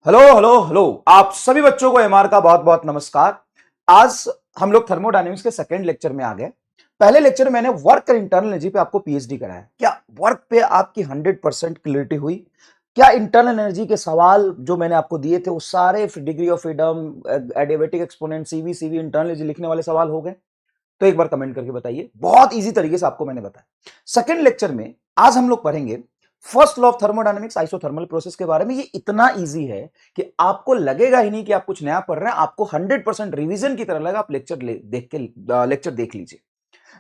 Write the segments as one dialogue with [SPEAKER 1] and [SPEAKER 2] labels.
[SPEAKER 1] Hello hello hello, आप सभी बच्चों को एमआर का बहुत बहुत नमस्कार। आज हम लोग थर्मोडायनेमिक्स के सेकंड लेक्चर में आ गए। पहले लेक्चर में मैंने वर्क और इंटरनल एनर्जी पे आपको पीएचडी कराया। क्या वर्क पे आपकी 100% क्लियरिटी हुई? क्या इंटरनल एनर्जी के सवाल जो मैंने आपको दिए थे वो सारे degree of freedom, adiabatic exponent, CV internal energy लिखने वाले सवाल हो गए? तो एक बार कमेंट करके बताइए। बहुत इजी तरीके से आपको मैंने बताया। सेकंड लेक्चर में आज हम लोग पढ़ेंगे first law of thermodynamics, isothermal process के बारे में। ये इतना इजी है कि आपको लगेगा ही नहीं कि आप कुछ नया पढ़ रहे हैं। आपको 100% रिवीजन की तरह लगा। आप लेक्चर देख लीजिए।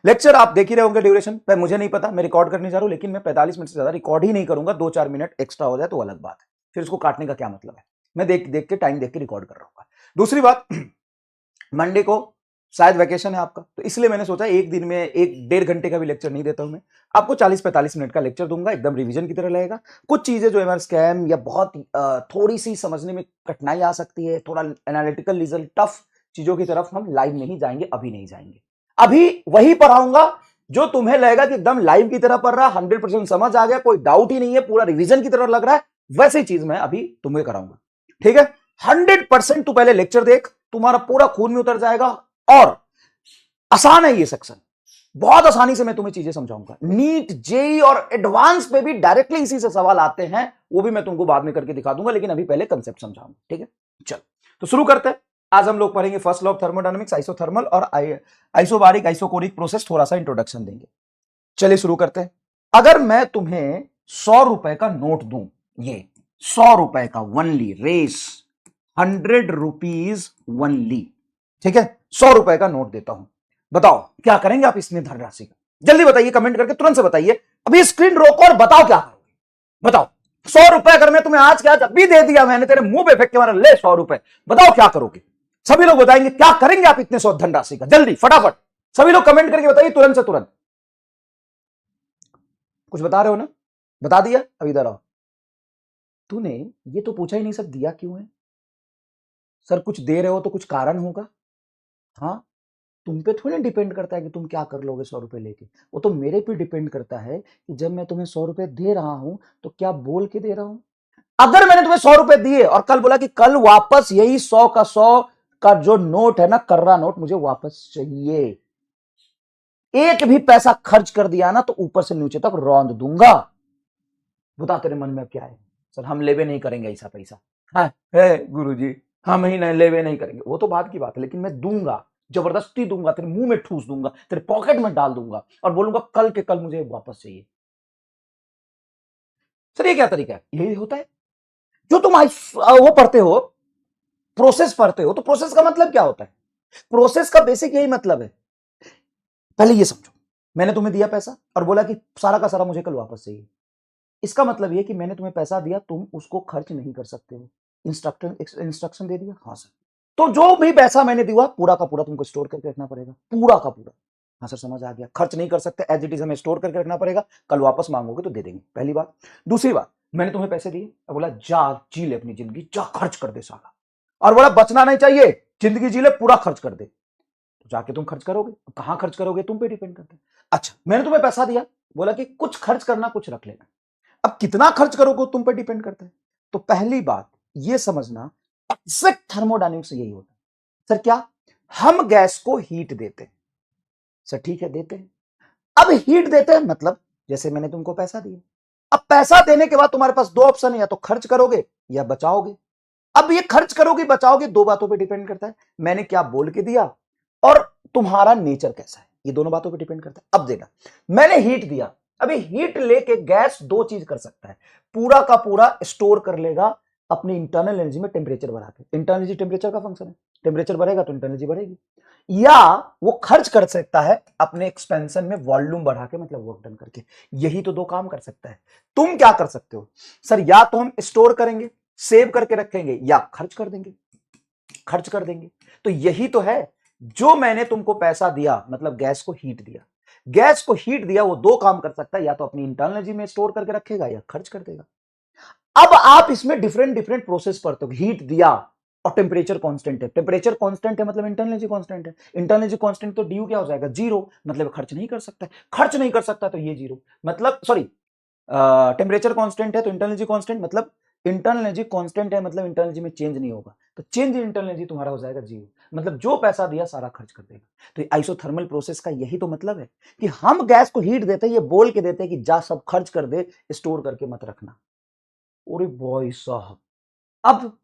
[SPEAKER 1] लेक्चर आप देख ही रहे होंगे। ड्यूरेशन पर मुझे नहीं पता, मैं रिकॉर्ड करने जा रहा हूं, लेकिन मैं 45 मिनट से ज्यादा रिकॉर्ड ही नहीं करूंगा। 2-4 मिनट एक्स्ट्रा हो जाए तो अलग बात है, फिर उसको काटने का क्या मतलब है। मैं देख देख के टाइम देख के रिकॉर्ड कर रहा हूँ। दूसरी बात, मंडे को शायद वैकेशन है आपका, तो इसलिए मैंने सोचा एक दिन में 1-1.5 घंटे का भी लेक्चर नहीं देता हूं। मैं आपको 40-45 मिनट का लेक्चर दूंगा, एकदम रिवीजन की तरह लगेगा। कुछ चीजें जो एमआर स्कैम या बहुत थोड़ी सी समझने में कठिनाई आ सकती है, थोड़ा एनालिटिकल रीजन, टफ चीजों की तरफ हम लाइव नहीं जाएंगे, अभी नहीं जाएंगे। अभी वही पढ़ाऊंगा जो तुम्हें लगेगा कि एकदम लाइव की तरह पढ़ रहा, 100% समझ आ गया, कोई डाउट ही नहीं है, पूरा रिवीजन की तरह लग रहा है। वैसी चीज मैं अभी तुम्हें कराऊंगा, ठीक है? 100% तू पहले लेक्चर देख, तुम्हारा पूरा खून में उतर जाएगा। और आसान है ये सेक्शन, बहुत आसानी से मैं तुम्हें चीजें समझाऊंगा। नीट, जेई और एडवांस पे भी डायरेक्टली इसी से सवाल आते हैं, वो भी मैं तुमको बाद में करके दिखा दूंगा, लेकिन अभी पहले कंसेप्ट समझाऊंगा, ठीक है? चल, तो शुरू करते हैं। आज हम लोग पढ़ेंगे first law of thermodynamics, isothermal और आइसोबारिक आइसोकोरिक प्रोसेस, थोड़ा सा इंट्रोडक्शन देंगे। चलिए शुरू करते हैं। अगर मैं तुम्हें 100 रुपए का नोट दूं, ये 100 रुपए का, वनली रेस 100 रुपीज वनली, ठीक है? 100 रुपए का नोट देता हूं, बताओ क्या करेंगे आप इसमें धनराशि का? जल्दी बताइए, कमेंट करके तुरंत से बताइए। अभी स्क्रीन रोको और बताओ क्या करोगे। बताओ, 100 रुपए अगर मैं तुम्हें आज के आज अभी दे दिया मैंने, तेरे मुंह पे फेंक के मारा, ले 100 रुपए, बताओ क्या करोगे? सभी लोग बताएंगे क्या करेंगे आप इतने 100 धनराशि का। जल्दी फटाफट सभी लोग कमेंट करके बताइए, तुरंत से तुरंत। कुछ बता रहे हो ना? बता दिया? अब इधर आओ। तूने ये तो पूछा ही नहीं सर, दिया क्यों है? सर कुछ दे रहे हो तो कुछ कारण होगा। हाँ, तुम पे थोड़ी डिपेंड करता है कि तुम क्या कर लोगे 100 रुपए लेके। वो तो मेरे पे डिपेंड करता है कि जब मैं तुम्हें 100 रुपए दे रहा हूं तो क्या बोल के दे रहा हूं। अगर मैंने तुम्हें 100 रुपए दिए और कल बोला कि कल वापस यही 100 का जो नोट है ना, कर्रा नोट, मुझे वापस चाहिए, एक भी पैसा खर्च कर दिया ना तो ऊपर से नीचे तक रौंद दूंगा। बता तेरे मन में क्या है? सर हम लेवे नहीं करेंगे ऐसा पैसा। हाँ गुरुजी, हम ही नहीं लेवे नहीं करेंगे, वो तो बात की बात है, लेकिन मैं दूंगा, जबरदस्ती दूंगा, तेरे मुंह में ठूस दूंगा, तेरे पॉकेट में डाल दूंगा और बोलूंगा कल के कल मुझे वापस चाहिए। सर ये क्या तरीका है? यही होता है जो तुम वो पढ़ते हो, प्रोसेस पढ़ते हो, तो प्रोसेस का मतलब क्या होता है? प्रोसेस का बेसिक यही मतलब है। पहले ये समझो, मैंने तुम्हें दिया पैसा और बोला कि सारा का सारा मुझे कल वापस चाहिए। इसका मतलब ये कि मैंने तुम्हें पैसा दिया, तुम उसको खर्च नहीं कर सकते हो। इंस्ट्रक्शन दे दिया, हाँ सर, तो जो भी पैसा मैंने दिया पूरा का पूरा तुमको स्टोर करके रखना पड़ेगा, पूरा का पूरा। हाँ सर समझ आ गया, खर्च नहीं कर सकते, एज इट इज हमें स्टोर करके रखना पड़ेगा, कल वापस मांगोगे तो दे देंगे, पहली बात। दूसरी बात, मैंने तुम्हें पैसे दिए और बोला जा जी ले अपनी जिंदगी, जा खर्च कर दे साला, और बोला बचना नहीं चाहिए, जिंदगी जी ले, पूरा खर्च कर दे, तो जाके तुम खर्च करोगे। कहां खर्च करोगे तुम पे डिपेंड करता है। अच्छा, मैंने तुम्हें पैसा दिया, बोला कि कुछ खर्च करना कुछ रख लेना, अब कितना खर्च करोगे तुम पे डिपेंड करता है। तो पहली बात ये समझना, एग्जैक्ट थर्मोडायनेमिक्स यही होता है। सर क्या? हम गैस को हीट देते हैं। सर ठीक है, देते हैं। अब हीट देते हैं मतलब जैसे मैंने तुमको पैसा दिया, अब पैसा देने के बाद तुम्हारे पास दो ऑप्शन है, या तो खर्च करोगे या बचाओगे। अब ये खर्च करोगे बचाओगे दो बातों पे डिपेंड करता है, मैंने क्या बोल के दिया और तुम्हारा नेचर कैसा है, ये दोनों बातों पे डिपेंड करता है। अब देखना, मैंने हीट दिया, अभी हीट लेके गैस दो चीज कर सकता है, पूरा का पूरा स्टोर कर लेगा अपनी इंटरनल एनर्जी में टेम्परेचर बढ़ा के। इंटरनल एनर्जी टेम्परेचर का फंक्शन है, टेम्परेचर बढ़ेगा तो इंटरनल एनर्जी बढ़ेगी। या वो खर्च कर सकता है अपने एक्सपेंशन में वॉल्यूम बढ़ा के, मतलब वर्क डन करके। यही तो दो काम कर सकता है। तुम क्या कर सकते हो? सर या तो हम स्टोर करेंगे, सेव करके रखेंगे, या खर्च कर देंगे, खर्च कर देंगे। तो यही तो है, जो मैंने तुमको पैसा दिया मतलब गैस को हीट दिया, गैस को हीट दिया, वो दो काम कर सकता है, या तो अपनी इंटरनल एनर्जी में स्टोर करके रखेगा या खर्च कर देगा। अब आप इसमें डिफरेंट डिफरेंट प्रोसेस पढ़ते हो। हीट दिया और टेम्परेचर कांस्टेंट है, टेम्परेचर कांस्टेंट है मतलब इंटरनल एनर्जी कांस्टेंट है, इंटरनल एनर्जी कांस्टेंट तो ड्यू क्या हो जाएगा, जीरो, मतलब खर्च नहीं कर सकता है, खर्च नहीं कर सकता तो ये जीरो, मतलब सॉरी, टेम्परेचर कांस्टेंट है तो इंटरनल एनर्जी कांस्टेंट मतलब इंटरनल एनर्जी कांस्टेंट है, मतलब इंटरनल एनर्जी में चेंज नहीं होगा, तो चेंज इन इंटरनल एनर्जी तुम्हारा हो जाएगा जीरो, मतलब जो पैसा दिया सारा खर्च कर देगा। तो आइसोथर्मल प्रोसेस का यही तो मतलब है कि हम गैस को हीट देते हैं, ये बोल के देते हैं कि जा सब खर्च कर दे, स्टोर करके मत रखना। अरे भाई साहब, अब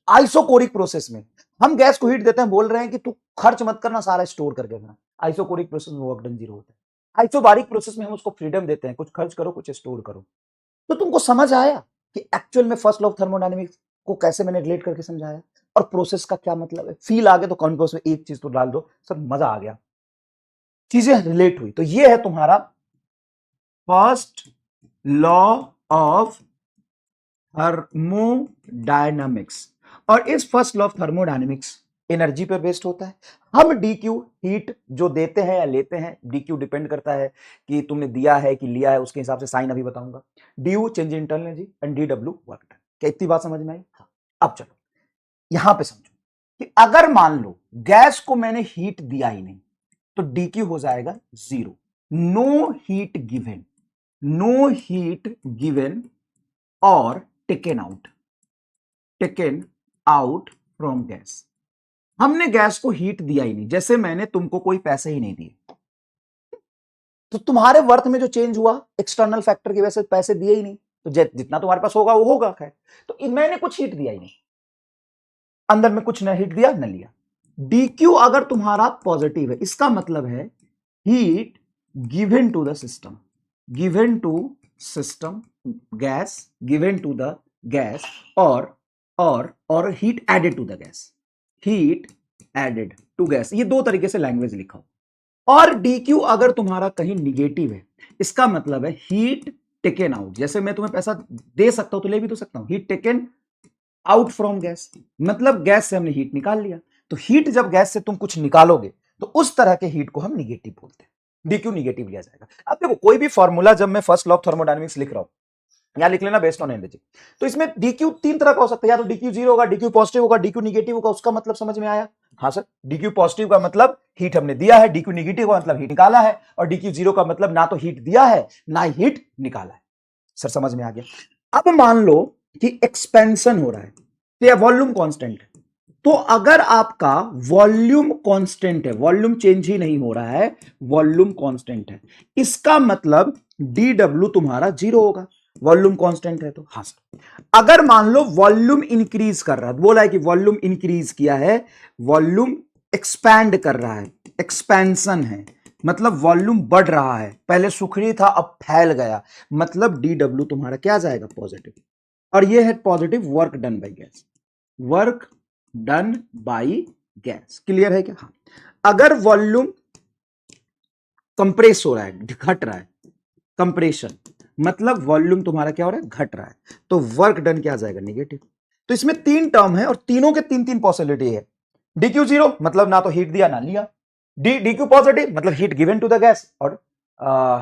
[SPEAKER 1] आइसोकोरिक प्रोसेस में हम गैस को हीट देते हैं, बोल रहे हैं कि तू खर्च मत करना, सारा स्टोर करके रखना। आइसोकोरिक प्रोसेस में वर्क डन जीरो होता है। आइसोबारिक प्रोसेस में हम उसको फ्रीडम देते हैं, कुछ खर्च करो कुछ स्टोर करो। तो तुमको समझ आया कि एक्चुअल में फर्स्ट लॉ ऑफ थर्मोडायनेमिक्स को कैसे मैंने रिलेट करके समझाया और प्रोसेस का क्या मतलब है। फील आ गया तो कमेंट बॉक्स में एक चीज तो डाल दो, सब मजा आ गया, चीजें रिलेट हुई। तो ये है तुम्हारा फर्स्ट लॉ ऑफ थर्मोडायनामिक्स। और इस first law of thermodynamics energy पर बेस्ड होता है। हम डी क्यू हीट जो देते हैं या लेते हैं, डी क्यू डिपेंड करता है कि तुमने दिया है कि लिया है, उसके हिसाब से साइन अभी बताऊंगा। D you change internal energy and D W work done. क्या इतनी बात समझ में आई? हाँ। अब चलो यहां पे समझो कि अगर मान लो गैस को मैंने हीट दिया ही नहीं, तो डी क्यू हो जाएगा zero. No heat given, no heat given और टेकन आउट फ्रॉम गैस। हमने गैस को हीट दिया ही नहीं, जैसे मैंने तुमको कोई पैसे ही नहीं दिए, तो तुम्हारे वर्थ में जो चेंज हुआ एक्सटर्नल फैक्टर की वजह से, पैसे दिए ही नहीं, तो जितना तुम्हारे पास होगा वो होगा। खैर, तो मैंने कुछ हीट दिया ही नहीं, अंदर में कुछ न हीट दिया न लिया। डीक्यू अगर तुम्हारा पॉजिटिव है, इसका मतलब है heat given to the system, given to system gas, given to the gas, और heat added to the gas, heat added to gas. ये दो तरीके से लैंग्वेज लिखा हो। और डीक्यू अगर तुम्हारा कहीं निगेटिव है, इसका मतलब है हीट टेकन आउट। जैसे मैं तुम्हें पैसा दे सकता हूं तो ले भी तो सकता हूं, heat taken out from gas, मतलब गैस से हमने हीट निकाल लिया। तो हीट जब गैस से तुम कुछ निकालोगे तो उस तरह के हीट को हम निगेटिव बोलते हैं, डीक्यू निगेटिव लिया जाएगा। अब देखो कोई भी फॉर्मूला जब मैं फर्स्ट लॉ ऑफ थर्मोडायनेमिक्स लिख रहा हूं, यहां लिख लेना बेस्ड ऑन एनर्जी, तो इसमें डीक्यू तीन तरह का हो सकता है, या तो डीक्यू जीरो होगा, डीक्यू पॉजिटिव होगा, डीक्यू निगेटिव होगा। उसका मतलब समझ में आया? हाँ सर, डीक्यू पॉजिटिव का मतलब हीट हमने दिया है, डीक्यू निगेटिव का मतलब हीट निकाला है, और डीक्यू जीरो का मतलब ना तो हीट दिया है ना हीट निकाला है। सर समझ में आ गया। अब मान लो कि एक्सपेंशन हो रहा है, तो यह वॉल्यूम कांस्टेंट है। तो अगर आपका वॉल्यूम कांस्टेंट है, वॉल्यूम चेंज ही नहीं हो रहा है, वॉल्यूम कांस्टेंट है, इसका मतलब डी डब्ल्यू तुम्हारा जीरो होगा, वॉल्यूम कांस्टेंट है तो। हाँ सर, अगर मान लो वॉल्यूम इंक्रीज कर रहा है, बोला है कि वॉल्यूम इंक्रीज किया है, वॉल्यूम एक्सपैंड कर रहा है, एक्सपेंशन है, मतलब वॉल्यूम बढ़ रहा है, पहले सुखड़ी था अब फैल गया, मतलब डी डब्ल्यू तुम्हारा क्या जाएगा? पॉजिटिव। और ये है positive work done by gas, work done by gas. Clear है क्या? हाँ। अगर वॉल्यूम कंप्रेस हो रहा है, घट रहा है, कंप्रेशन मतलब वॉल्यूम तुम्हारा क्या हो रहा है? घट रहा है, तो वर्क डन क्या आ जाएगा? नेगेटिव। तो इसमें तीन टर्म है और तीनों के तीन तीन पॉसिबिलिटी है। डीक्यू जीरो मतलब ना तो हीट दिया ना लिया, डीक्यू पॉजिटिव मतलब heat given to the gas और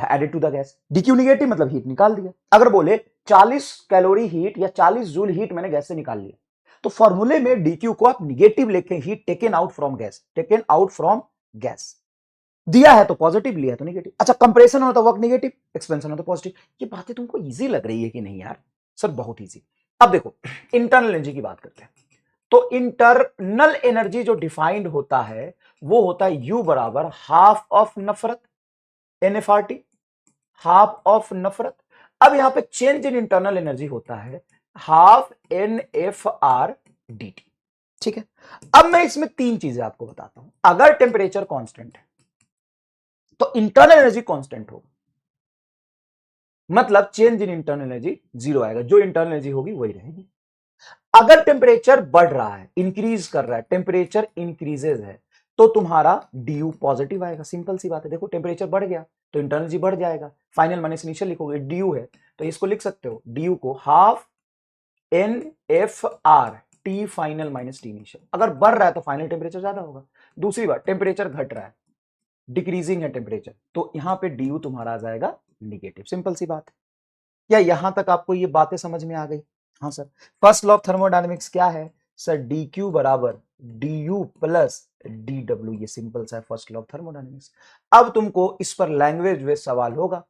[SPEAKER 1] added to the gas, d Q negative मतलब हीट निकाल दिया। अगर बोले 40 कैलोरी हीट या 40 जूल हीट मैंने गैस से निकाल लिया, तो फॉर्मूले में डीक्यू को आप निगेटिव लिखें, heat taken out from gas, taken out from gas. दिया है तो पॉजिटिव, लिया है तो नेगेटिव। अच्छा, कंप्रेशन हो तो वर्क नेगेटिव, एक्सपेंशन हो तो पॉजिटिव। ये बातें तुमको इजी लग रही है कि नहीं यार? सर बहुत इजी। अब देखो इंटरनल एनर्जी की बात करते हैं। तो इंटरनल एनर्जी जो डिफाइंड होता है वो होता है यू बराबर हाफ ऑफ नफरत, एनएफआरटी, हाफ ऑफ नफरत। अब यहां पे चेंज इन इंटरनल एनर्जी होता है half N F R D T. ठीक है, अब मैं इसमें तीन चीजें आपको बताता हूं। अगर टेम्परेचर कांस्टेंट है तो इंटरनल एनर्जी कांस्टेंट होगा, मतलब change in internal energy zero आएगा, जो इंटरनल एनर्जी होगी वही रहेगी। अगर टेम्परेचर बढ़ रहा है, इंक्रीज कर रहा है, टेम्परेचर इंक्रीजेज है, तो तुम्हारा डी पॉजिटिव आएगा। सिंपल सी बात है, देखो टेम्परेचर बढ़ गया तो इंटरनल एनर्जी बढ़ जाएगा। फाइनल माइनस इनिशियल लिखोगे, डी है तो इसको लिख सकते हो, डी को half N F R T final minus T initial. अगर बढ़ रहा है तो फाइनल टेम्परेचर ज्यादा होगा। दूसरी बात, टेम्परेचर घट रहा है, डिक्रीजिंग है टेम्परेचर, तो यहां पे डी तुम्हारा आ जाएगा निगेटिव। सिंपल सी बात है। क्या यहां तक आपको ये बातें समझ में आ गई? हाँ sir. First law of thermodynamics क्या है सर? डी क्यू बराबर D you plus D W. ये सिंपल सा है फर्स्ट लॉ ऑफ थर्मोडायनेमिक्स। अब तुमको इस पर लैंग्वेज वे सवाल होगा,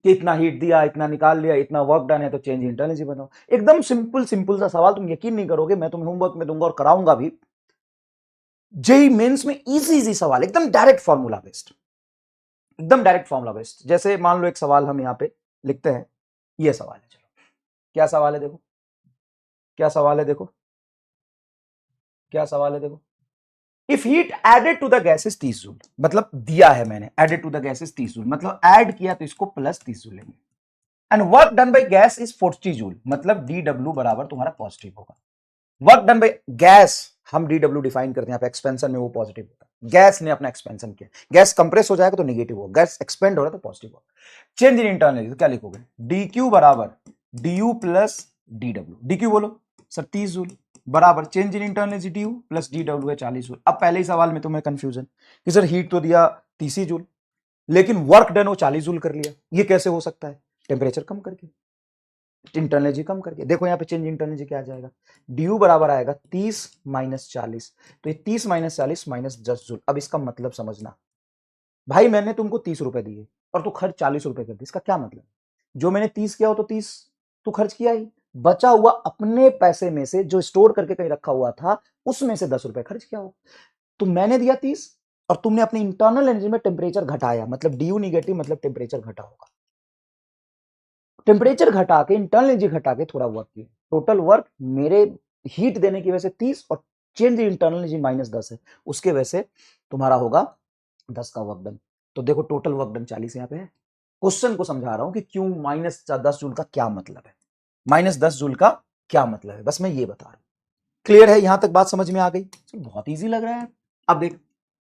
[SPEAKER 1] कि इतना हीट दिया, इतना निकाल लिया, इतना वर्क डन है तो चेंज इंटरनल एनर्जी बताओ। एकदम सिंपल सिंपल सा सवाल, तुम यकीन नहीं करोगे, मैं तुम्हें होमवर्क में दूंगा और कराऊंगा भी। जेई मेंस में इजी इजी सवाल, एकदम डायरेक्ट फॉर्मूला बेस्ड, एकदम डायरेक्ट फॉर्मूला बेस्ड। जैसे मान लो एक सवाल हम यहां पे लिखते हैं, ये सवाल है, चलो क्या सवाल है देखो, क्या सवाल है देखो, क्या सवाल है देखो। If heat added to the gas is 30 joule, मतलब दिया है मैंने added to the gas is 30 joule, मतलब ऐड किया तो इसको प्लस 30 जूल लेंगे। And work done by gas is 40 joule, मतलब DW बराबर तुम्हारा पॉजिटिव होगा। वर्क डन बाय गैस, हम DW डिफाइन करते हैं, यहाँ पे एक्सपेंशन में वो पॉजिटिव होता है, गैस ने अपना एक्सपेंशन किया, गैस कंप्रेस हो जाएगा तो नेगेटिव होगा, गैस एक्सपेंड हो रहा है तो पॉजिटिव होगा। चेंज इन इंटरनल तो क्या लिखोगे, DQ बराबर DU प्लस DW, DQ बोलो सर 30 जूल, बराबर change in internal DU plus DW है 40 जूल। अब पहले ही सवाल में तुम्हें कंफ्यूजन कि सर हीट तो दिया 30 जूल लेकिन वर्क डन वो 40 जूल कर लिया, ये कैसे हो सकता है, टेम्परेचर कम करके, इंटरनल एनर्जी कम करके। देखो यहाँ पे चेंज इंटरनल एनर्जी क्या आ जाएगा, ड्यू बराबर आएगा 30 माइनस 40, तो ये 30 माइनस 40 माइनस 10 जूल। अब इसका मतलब समझना, भाई मैंने तुमको 30 रुपए दिए और तू खर्च 40 रुपए कर दी, इसका क्या मतलब, जो मैंने 30 किया हो तो 30 तू खर्च किया ही, बचा हुआ अपने पैसे में से जो स्टोर करके कहीं रखा हुआ था उसमें से 10 रुपए खर्च किया हो। तो मैंने दिया 30 और तुमने अपने इंटरनल एनर्जी में टेम्परेचर घटाया, मतलब ड्यू निगेटिव, मतलब टेम्परेचर घटा होगा, टेम्परेचर घटा के इंटरनल एनर्जी घटा के थोड़ा वर्क किया, टोटल वर्क मेरे हीट देने की वजह से 30 और चेंज इंटरनल एनर्जी माइनस 10 है, उसके वजह से तुम्हारा होगा 10 का वर्क डन। तो देखो टोटल वर्क डन 40 यहाँ पे है। क्वेश्चन को समझा रहा हूं कि क्यों माइनस 10 जूल का क्या मतलब है, माइनस 10 जूल का क्या मतलब है, बस मैं ये बता रहा हूं। क्लियर है, यहां तक बात समझ में आ गई, बहुत ईजी लग रहा है। अब देख,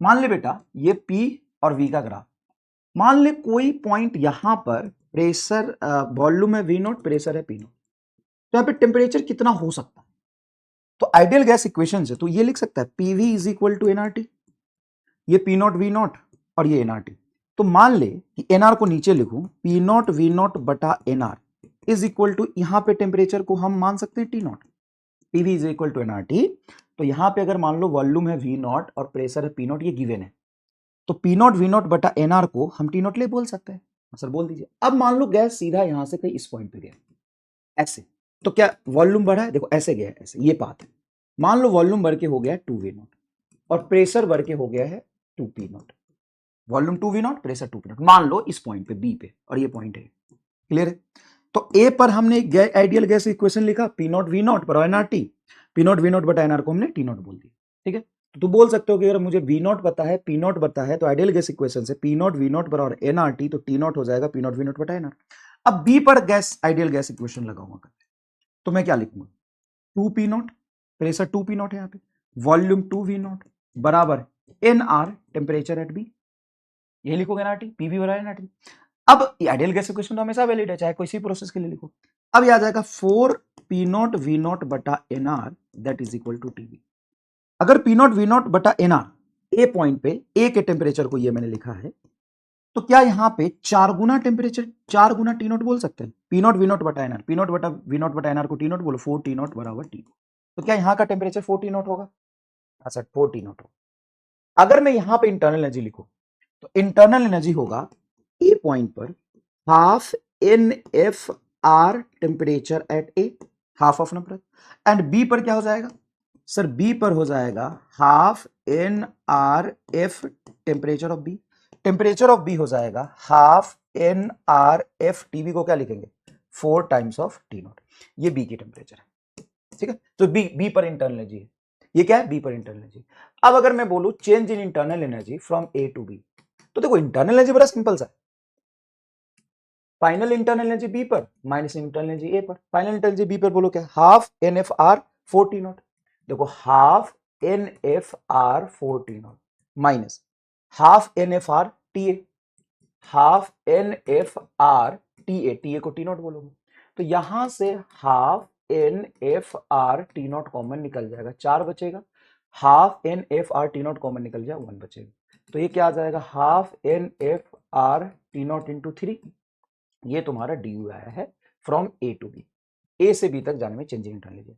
[SPEAKER 1] मान ले बेटा ये P और V का ग्राफ, मान ले कोई पॉइंट यहां पर प्रेशर, वॉल्यूम है V0, प्रेशर है P0, तो यहां पे टेम्परेचर कितना हो सकता है, तो आइडियल गैस इक्वेशन से तो ये लिख सकता है PV is equal to NRT, ये P0 V0 और ये NRT। तो मान ले कि NR को नीचे लिखूं, P0 V0 बटा NR इज इक्वल टू, यहां पे टेम्परेचर को हम मान सकते हैं T0, PV is equal to NRT। तो यहां पे अगर मान लो वॉल्यूम है V0 और प्रेशर है P0, ये गिवन है, तो P0 V0 बटा NR को हम T0 ले बोल सकते हैं, सर बोल दीजिए। अब मान लो गैस सीधा यहां से कहीं इस पॉइंट पे गया ऐसे, तो क्या वॉल्यूम बढ़ा है, देखो ऐसे गया है, ऐसे ये पाथ है, मान लो वॉल्यूम बढ़ के हो गया है 2V0 और प्रेशर बढ़ के हो गया है 2P0, volume 2V0 pressure 2P0, मान लो इस पॉइंट पे बी पे, और ये पॉइंट है, क्लियर है। तो ए पर हमने आइडियल गैस इक्वेशन लिखा P0 V0 पर NRT, P0 V0 बटा NR को हमने T0 बोल दिया, ठीक है। तो बोल सकते हो कि अगर मुझे V0 पता है, P0 पता है, तो आइडियल गैस इक्वेशन से P0 V0 पर NRT, तो T0 हो जाएगा P0 V0 बटा NR। अब बी पर गैस आइडियल गैस इक्वेशन लगाऊंगा, तो मैं क्या लिखूंगा, 2P0, प्रेशर 2P0 है यहाँ पे, वॉल्यूम 2V0 बराबर NR, टेम्परेचर एट बी, यही लिखोगे NRT, PV बराबर NRT। अब आइडियल गैस इक्वेशन तो हमेशा वैलिड है, चाहे कोई सी प्रोसेस के लिए लिखो। अब यह आ जाएगा 4P0 V0 बटा NR that is equal to TB। अगर P0 V0 बटा NR ए पॉइंट पे, ए के टेम्परेचर को ये मैंने लिखा है, तो क्या यहां पे 4 गुना टेम्परेचर, 4 गुना T0 बोल सकते हैं, P0 V0 बटा NR, P0 बटा V0 बटा NR को T0 बोलो, 4T0 बराबर T। तो क्या यहां का टेम्परेचर 4T0 होगा, अच्छा 4T0 होगा। अगर मैं यहां पे इंटरनल एनर्जी लिखूं, तो इंटरनल एनर्जी होगा ए पॉइंट पर half NFR temperature at A, half of number, and B पर क्या हो जाएगा सर, बी पर हो जाएगा half NRF temperature of B, temperature of B हो जाएगा हाफ NRF, टीबी को क्या लिखेंगे 4 टाइम्स ऑफ T0, ये बी की टेम्परेचर है, ठीक है। तो बी पर इंटरनल एनर्जी है, ये क्या है बी पर इंटरनल एनर्जी। अब अगर मैं बोलूं change in internal energy from A to B, तो देखो इंटरनल एनर्जी बड़ा सिंपल सा है, फाइनल इंटरनल एनर्जी बी पर माइनस इंटरनल एनर्जी ए पर, फाइनल इंटरनल एनर्जी बी पर बोलो क्या, हाफ NFR 4T0, देखो half NFR 4T0 minus half NFR TA, half NFR TA, TA को T0 बोलोगे, तो यहां से हाफ NFR T0 कॉमन निकल जाएगा, 4 बचेगा, हाफ NFR T0 कॉमन निकल जाएगा, 1 बचेगा, तो ये क्या आ जाएगा हाफ NFR T0 इंटू 3, ये तुम्हारा DU आया है फ्रॉम ए टू बी, ए से बी तक जाने में चेंजिंग इंटरनल एनर्जी।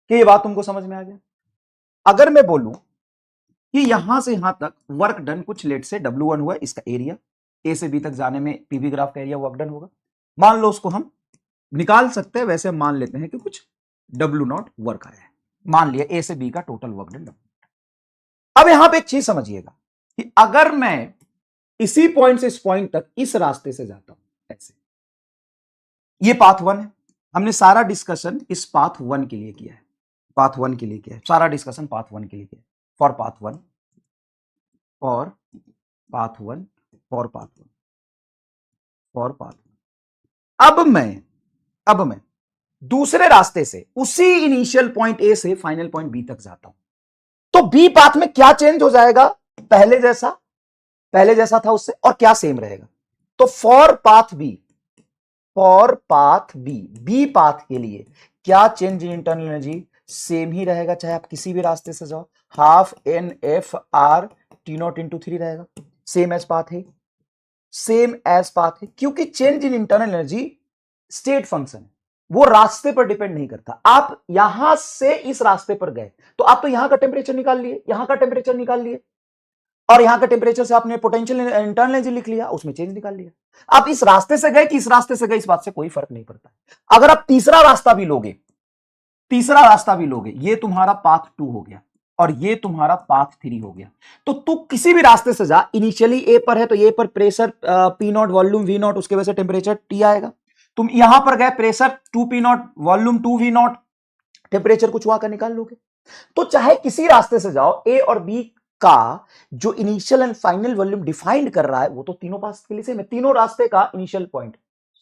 [SPEAKER 1] कि ये बात तुमको समझ में आ गया। अगर मैं बोलूं कि यहां से यहां तक वर्क डन कुछ लेट से W1 हुआ, इसका एरिया, ए से बी तक जाने में पीवी ग्राफ का एरिया वर्क डन होगा। मान लो उसको हम निकाल सकते हैं, वैसे हम मान लेते हैं कि कुछ W0 वर्क आया है, मान लिया ए से बी का टोटल वर्क डन। अब यहां पे एक चीज समझिएगा कि अगर मैं इसी पॉइंट से इस पॉइंट तक इस रास्ते से जाता हूं ऐसे, ये पाथ 1 है, हमने सारा डिस्कशन इस पाथ 1 के लिए किया है, पाथ 1 के लिए किया है, सारा डिस्कशन पाथ 1 के लिए किया है, for path 1, for path 1, for path 1, for path 1। अब मैं दूसरे रास्ते से उसी इनिशियल पॉइंट ए से फाइनल पॉइंट बी तक जाता हूं, तो बी पाथ में क्या चेंज हो जाएगा? पहले जैसा था उससे, और क्या सेम रहेगा? तो for path B B path के लिए क्या change in internal energy? Same ही रहेगा, चाहे आप किसी भी रास्ते से जाओ, half N F R T not into 3 रहेगा, सेम एज पाथ है, सेम एज पाथ है, क्योंकि change in internal energy state function है, वो रास्ते पर डिपेंड नहीं करता। आप यहां से इस रास्ते पर गए तो आप तो यहां का टेम्परेचर निकाल लिए, यहां का टेम्परेचर निकाल लिए, और यहां का टेम्परेचर से आपने पोटेंशियल इंटरनल एनर्जी लिख लिया, उसमें चेंज निकाल लिया। आप इस रास्ते से गए कि इस रास्ते से गए, इस बात से कोई फर्क नहीं पड़ता। अगर आप तीसरा रास्ता भी लोगे, ये तुम्हारा पाथ 2 हो गया और ये तुम्हारा पाथ 3 हो गया, तो तू किसी भी रास्ते से जा, इनिशियली ए पर है तो ए पर pressure P naught, volume we not, उसके वजह से टेम्परेचर टी आएगा। तुम यहां पर गए, pressure 2 P naught, volume 2 V naught, temperature कुछ वहां का निकाल लोगे। तो चाहे किसी रास्ते से जाओ, ए और बी का जो initial and final volume defined कर रहा है वो तो तीनों पास के लिए सेम है। तीनों रास्ते का इनिशियल पॉइंट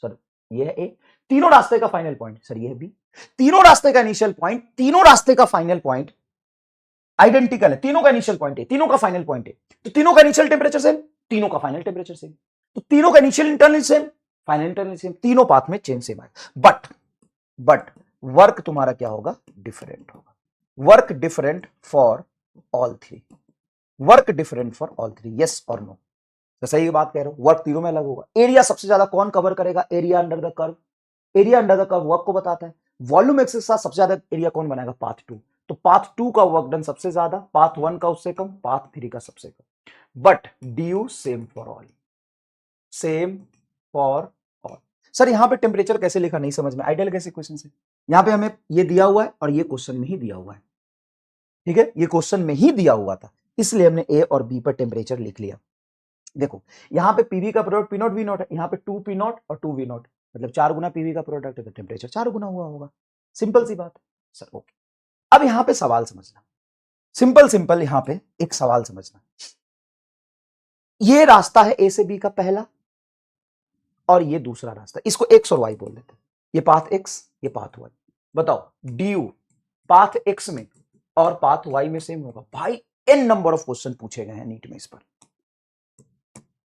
[SPEAKER 1] सर ये है ए, तीनों रास्ते का फाइनल पॉइंट सर ये है बी, तीनों रास्ते का इनिशियल पॉइंट, तीनों रास्ते का फाइनल पॉइंट आइडेंटिकल है, तीनों का इनिशियल पॉइंट है, तीनों का फाइनल पॉइंट है, तो तीनों का इनिशियल टेम्परेचर सेम, तीनों का फाइनल टेम्परेचर सेम, तो तीनों का initial internal same, final internal same, तीनों पाथ में चेंज सेम आएगा। बट वर्क तुम्हारा क्या होगा? डिफरेंट होगा। Work different for all three, work different for all three, yes और नो? तो सही बात कह रहे हो, वर्क तीनों में अलग होगा। एरिया सबसे ज्यादा कौन कवर करेगा? Area under the curve, area under the curve work को बताता है। वॉल्यूम एक्स के साथ सबसे ज्यादा एरिया कौन बनाएगा? पाथ 2, तो पाथ 2 का वर्क डन सबसे ज्यादा, पाथ 1 का उससे कम, पाथ 3 का सबसे कम। But d U same for all, same for all. Sir यहां पे टेम्परेचर कैसे लिखा नहीं समझ में, आइडियल कैसे क्वेश्चन से? यहां पे हमें ये दिया हुआ है और ये क्वेश्चन में ही दिया हुआ है, ठीक है, ये क्वेश्चन में ही दिया हुआ था, इसलिए हमने ए और बी पर टेम्परेचर लिख लिया। देखो यहां पे पीवी का product P naught V naught है, यहां पे 2 पी नॉट और 2 वी नॉट, मतलब 4 गुना पीवी का प्रोडक्ट है तो टेम्परेचर 4 गुना हुआ होगा, सिंपल सी बात सर। ओके, अब यहां पे सवाल समझना, सिंपल यहां पे एक सवाल समझना। ये रास्ता है ए से बी का पहला और ये दूसरा रास्ता, इसको एक्स और वाई बोल देते हैं, ये पाथ एक्स, ये पाथ वाई। बताओ ड्यू पाथ एक्स में और पाथ वाई में सेम होगा? भाई एन नंबर ऑफ क्वेश्चन पूछे गए हैं नीट में इस पर।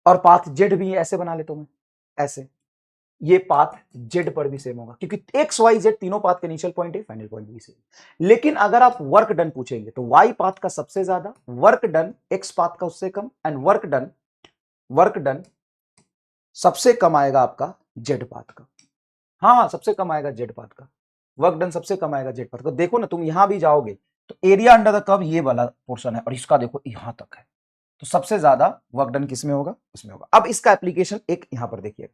[SPEAKER 1] और पाथ जेड भी ऐसे बना लेता हूं मैं, ऐसे, ये पाथ जेड पर भी सेम होगा क्योंकि एक्स वाई जेड तीनों पाथ के इनिशियल पॉइंट है, फाइनल पॉइंट भी सेम। लेकिन अगर आप वर्क डन पूछेंगे तो वाई पाथ का सबसे ज्यादा, वर्क डन एक्स पाथ का उससे कम, एंड वर्क डन सबसे कम आएगा आपका जेड पाथ का। हाँ सबसे कम आएगा जेड पाथ का, वर्क डन सबसे कम आएगा जेड पाथ का। देखो ना तुम यहां भी जाओगे तो एरिया अंडर द कर्व ये वाला पोर्शन है और इसका देखो यहां तक है, तो सबसे ज्यादा वर्क डन किसमें होगा? उसमें होगा। अब इसका एप्लीकेशन एक यहां पर देखिएगा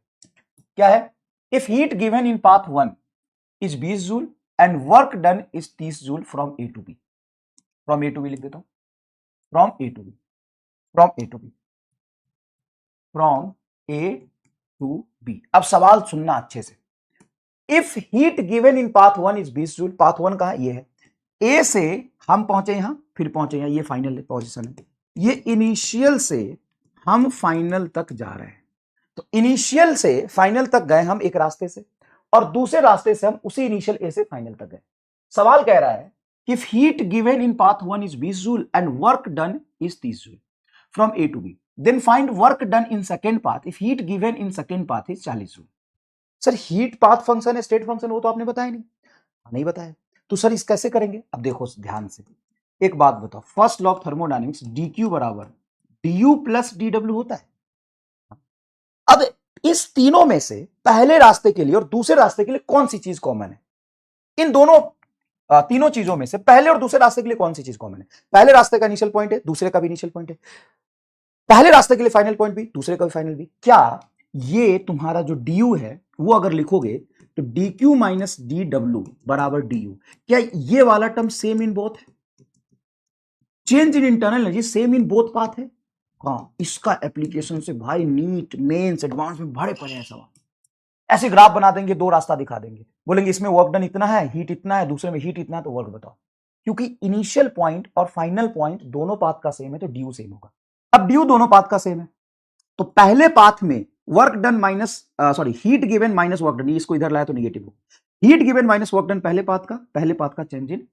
[SPEAKER 1] क्या है, if heat given in path 1 is 20 joule and work done is 30 joule from A to B, from A to B लिख देता हूं, from A to B, from A to B, from A to B. अब सवाल सुनना अच्छे से, if heat given in path 1 is 20 joule, path 1 कहां? ये है, ए से हम पहुंचे यहां, फिर पहुंचे यहां, ये फाइनल पोजीशन है, ये इनिशियल से हम फाइनल तक जा रहे हैं, तो इनिशियल से फाइनल तक गए हम एक रास्ते से और दूसरे रास्ते से हम उसी इनिशियल ए से फाइनल तक गए। सवाल कह रहा है if heat given in path 1 is 20 joule and work done is 30 joule from A to B, then find work done in second path if heat given in second path is 40 joule. Sir heat path function है, state function, वो तो आपने बताया नहीं बताया, तो sir इस कैसे करेंगे? अब देखो ध्यान से एक बात बताओ, first law of thermodynamics dq बराबर du प्लस dw होता है। अब इस तीनों में से पहले रास्ते के लिए और दूसरे रास्ते के लिए कौन सी चीज कॉमन है? इन दोनों तीनों चीजों में से पहले और दूसरे रास्ते के लिए कौन सी चीज कॉमन है? पहले रास्ते का इनिशियल पॉइंट है, दूसरे का भी इनिशियल पॉइंट है। पहले रास्ते के लिए फाइनल पॉइंट भी, दूसरे का भी फाइनल भी। क्या ये तुम्हारा जो डी है वो अगर लिखोगे तो D Q minus D W बराबर डी यू, क्या ये वाला टर्म सेम इन बोथ है? Change in internal energy same in both path है। हाँ, इसका एप्लीकेशन से भाई नीट मेंस एडवांस में भरे पड़े हैं सवाल। ऐसे ग्राफ बना देंगे, दो रास्ता दिखा देंगे, बोलेंगे इसमें वर्क डन इतना है, हीट इतना है, दूसरे में हीट इतना है, तो वर्क बताओ। क्योंकि इनिशियल पॉइंट और फाइनल पॉइंट दोनों पाथ का सेम है, तो ड्यू सेम होगा। अब ड्यू दोनों पाथ का सेम है, तो पहले पाथ में work done minus heat given minus work done, इसको इधर लाया तो निगेटिव हो। Heat given minus work done पहले पाथ का चेंज इन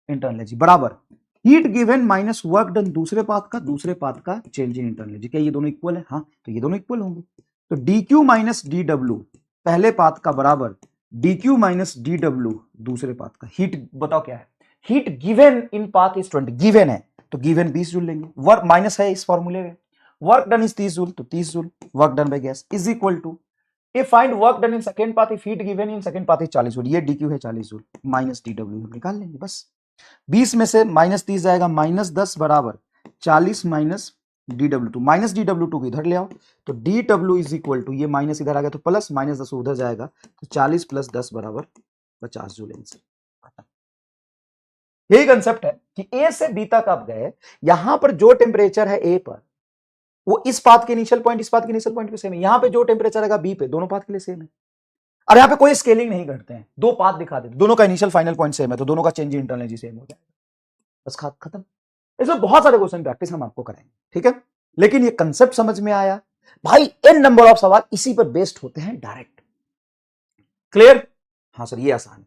[SPEAKER 1] इंटरनल एनर्जी बराबर heat given minus work done दूसरे पाथ का चेंज इन इंटरनल एनर्जी। क्या ये दोनों इक्वल है? हाँ, तो ये दोनों इक्वल होंगे। तो D Q minus D W पहले पाथ का बराबर D Q minus D W दूसरे पाथ का। हीट बताओ क्या है? Heat given in path is 20, given है तो गिवन 20 जूल लेंगे, वर्क माइनस है इस फॉर्मूले में, वर्क डन इज 30 जूल, तो 30 joule work done by gas is equal to if find work done in second path if heat given in second path is 40 joule, ये DQ है 40 joule minus D W हम निकाल लेंगे बस। 20 में से minus 30 जाएगा, माइनस 10 बराबर 40 minus D W two, minus D W two इधर ले आओ तो D W is equal to, ये माइनस इधर आ गया तो प्लस, माइनस 10 उधर जाएगा तो 40 प्लस 10 बराबर 50 जूल आंसर। यही कंसेप्ट है कि ए से बी तक आप गए, यहां पर जो टेम्परेचर है ए पर वो इस पाथ के इनिशियल पॉइंट इस पाथ के इनिशियल पॉइंट पे सेम है, यहां पे जो टेम्परेचर आएगा बी पे दोनों पाथ के लिए सेम है। और यहां पे कोई स्केलिंग नहीं करते हैं, दो पाथ दिखा देते, दोनों का इनिशियल फाइनल पॉइंट सेम है तो दोनों का change in internal energy same हो जाएगा, बस खत्म। इसमें बहुत सारे क्वेश्चन प्रैक्टिस हम आपको कराएंगे, ठीक है? लेकिन ये कंसेप्ट समझ में आया भाई, एन नंबर ऑफ सवाल इसी पर बेस्ड होते हैं डायरेक्ट। क्लियर? हाँ सर ये आसान है।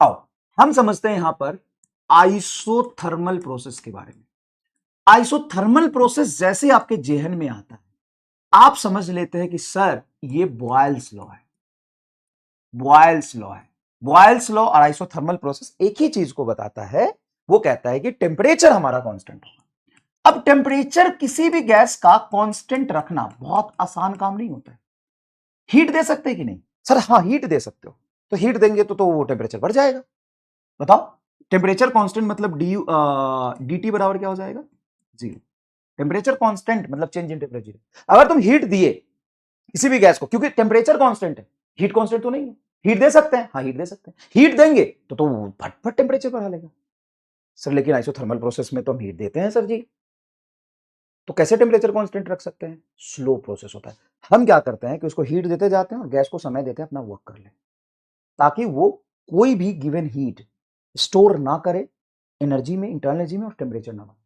[SPEAKER 1] आओ हम समझते हैं यहां पर आइसोथर्मल प्रोसेस के बारे में। आइसोथर्मल प्रोसेस जैसे आपके जेहन में आता है, आप समझ लेते हैं कि सर ये बॉयल्स लॉ है। बॉयल्स लॉ है। बॉयल्स लॉ और आइसोथर्मल प्रोसेस एक ही चीज को बताता है, वो कहता है कि टेम्परेचर हमारा कांस्टेंट होगा। अब टेम्परेचर किसी भी गैस का कांस्टेंट रखना बहुत आसान काम नहीं होता है। हीट दे सकते हैं कि नहीं? सर हाँ हीट दे सकते हो, तो हीट देंगे तो वो टेम्परेचर बढ़ जाएगा। बताओ टेम्परेचर कांस्टेंट मतलब डी टी बराबर क्या हो जाएगा? 0। टेम्परेचर कांस्टेंट मतलब चेंज इन टेम्परेचर। अगर तुम हीट दिए किसी भी गैस को, क्योंकि टेम्परेचर कांस्टेंट है, हीट कांस्टेंट तो नहीं है, हीट दे सकते हैं, हाँ हीट दे सकते हैं, हीट देंगे तो फटफट टेम्परेचर बढ़ा लेगा। सर लेकिन आइसोथर्मल प्रोसेस में तो हम हीट देते हैं सर जी, तो कैसे टेम्परेचर कांस्टेंट रख सकते हैं? स्लो प्रोसेस होता है। हम क्या करते हैं कि उसको हीट देते जाते हैं और गैस को समय देते हैं अपना वर्क कर ले, ताकि वो कोई भी गिवन हीट स्टोर ना करे एनर्जी में, इंटरनल एनर्जी में, और टेम्परेचर ना बढ़े।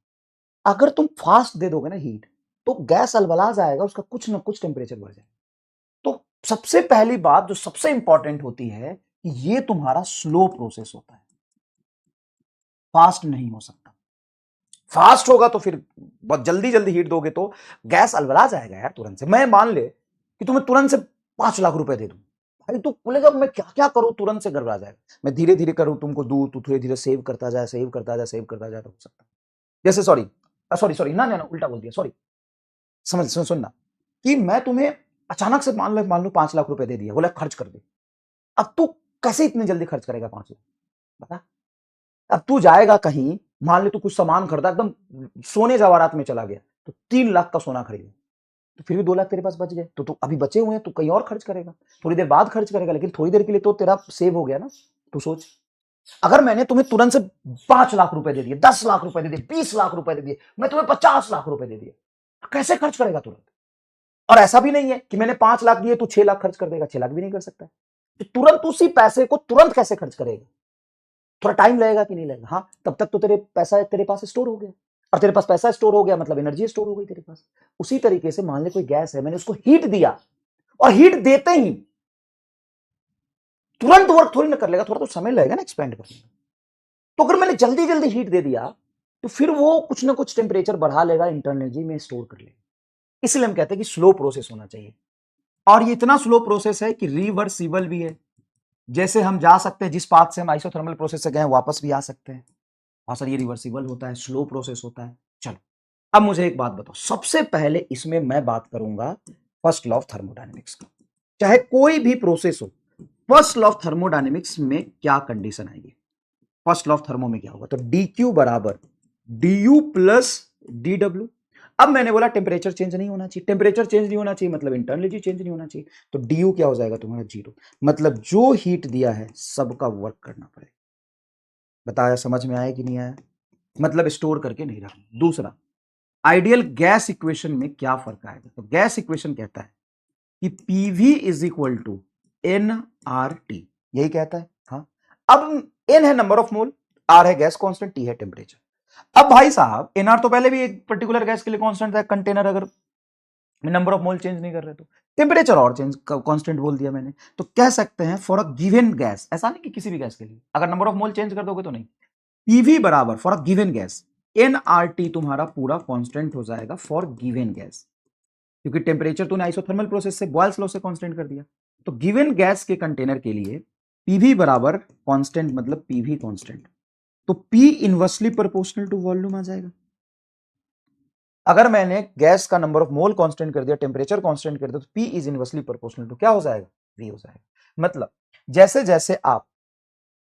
[SPEAKER 1] अगर तुम फास्ट दे दोगे ना हीट, तो गैस अलबला जाएगा, उसका कुछ ना कुछ टेम्परेचर बढ़ जाएगा। तो सबसे पहली बात जो सबसे इंपॉर्टेंट होती है कि ये तुम्हारा स्लो प्रोसेस होता है, फास्ट नहीं हो सकता। फास्ट होगा तो फिर बहुत जल्दी जल्दी हीट दोगे तो गैस अलबला जाएगा यार तुरंत से। मैं मान ले कि तुम्हें तुरंत से 5 लाख रुपए दे दूं, भाई तू बोलेगा मैं क्या क्या करूं, तुरंत से गड़बड़ा जाएगा। मैं धीरे धीरे करूं तुमको दूं, तू धीरे धीरे सेव करता जाए, सेव करता जाए, सेव करता जाए, तो हो सकता है। जैसे सॉरी ना उल्टा बोल दिया, सॉरी, सुनना कि मैं तुम्हें अचानक से मान लो 5 लाख रुपए दे दिया, बोला खर्च कर दे। अब तू कैसे इतनी जल्दी खर्च करेगा 5 लाख, बता? अब तू जाएगा कहीं, मान ले तू कुछ सामान खरीदा, एकदम सोने जवाहरात में चला गया, तो 3 लाख का सोना खरीदा, तो फिर भी 2 लाख तेरे पास बच गए, तो तू अभी बचे हुए हैं, तू कहीं और खर्च करेगा, थोड़ी देर बाद खर्च करेगा, लेकिन थोड़ी देर के लिए तो तेरा सेव हो गया ना। तू सोच, अगर मैंने तुम्हें तुरंत से 5 लाख रुपए दे दिए, 10 लाख रुपए दे दिए, 20 लाख रुपए दे दिए, मैं तुम्हें 50 लाख रुपए दे दिए, कैसे खर्च करेगा तुरंत? और ऐसा भी नहीं है कि मैंने 5 लाख दिए तो 6 लाख खर्च कर देगा, 6 लाख भी नहीं कर सकता। तो तुरंत उसी पैसे को तुरंत कैसे खर्च करेगा? थोड़ा टाइम लगेगा कि नहीं लगेगा? हाँ, तब तक तो पैसा तेरे पास स्टोर हो गया, और तेरे पास पैसा स्टोर हो गया मतलब एनर्जी स्टोर हो गई तेरे पास। उसी तरीके से मान ले कोई गैस है, मैंने उसको हीट दिया, और हीट देते ही तुरंत वर्क थोड़ी ना कर लेगा, थोड़ा तो समय लगेगा ना एक्सपेंड करने में। तो अगर मैंने जल्दी जल्दी हीट दे दिया तो फिर वो कुछ ना कुछ टेम्परेचर बढ़ा लेगा, इंटरनल एनर्जी में स्टोर कर लेगा। इसलिए हम कहते हैं कि स्लो प्रोसेस होना चाहिए, और ये इतना स्लो प्रोसेस है कि रिवर्सिबल भी है। जैसे हम जा सकते हैं जिस पाथ से हम आइसोथर्मल प्रोसेस से गए वापस भी आ सकते हैं। हाँ सर ये रिवर्सिबल होता है, स्लो प्रोसेस होता है। चलो अब मुझे एक बात बताओ, सबसे पहले इसमें मैं बात करूंगा फर्स्ट लॉ ऑफ थर्मोडायनेमिक्स का। चाहे कोई भी प्रोसेस हो, फर्स्ट लॉ ऑफ थर्मोडायनेमिक्स में क्या कंडीशन आएगी? फर्स्ट लॉ ऑफ थर्मो में क्या होगा? तो डी क्यू बराबर D you plus D W. अब मैंने बोला टेम्परेचर चेंज नहीं होना चाहिए, टेम्परेचर चेंज नहीं होना चाहिए मतलब इंटरनल चेंज नहीं होना चाहिए, तो डी क्या हो जाएगा तुम्हारा 0, मतलब जो हीट दिया है सबका वर्क करना पड़ेगा। बताया, समझ में आया कि नहीं आया? मतलब स्टोर करके नहीं रखना। दूसरा, आइडियल गैस इक्वेशन में क्या फर्क आएगा? तो गैस इक्वेशन कहता है कि PV is equal to N R T, यही कहता है। हाँ, अब एन है नंबर ऑफ मोल, आर है गैस कांस्टेंट, टी है टेम्परेचर। अब भाई साहब एनआर तो पहले भी एक पर्टिकुलर गैस के लिए कांस्टेंट था, कंटेनर अगर नंबर ऑफ मोल चेंज नहीं कर रहे तो टेम्परेचर और चेंज कांस्टेंट बोल दिया मैंने, तो कह सकते हैं फॉर अ गिवन गैस, ऐसा नहीं कि किसी भी गैस के लिए अगर नंबर ऑफ मोल चेंज कर दोगे तो नहीं, पीवी बराबर for a given gas N R T तुम्हारा पूरा कांस्टेंट हो जाएगा फॉर गिवन गैस, क्योंकि टेम्परेचर तूने आइसोथर्मल प्रोसेस से बॉयल्स लॉ से कांस्टेंट कर दिया। तो गिवन गैस के कंटेनर के लिए पीवी बराबर कांस्टेंट मतलब पीवी कांस्टेंट, तो P inversely proportional to volume आ जाएगा। अगर मैंने गैस का नंबर ऑफ मोल कांस्टेंट कर दिया, टेम्परेचर कांस्टेंट कर दिया, तो P is inversely proportional to क्या हो जाएगा? वी हो जाएगा। मतलब जैसे जैसे आप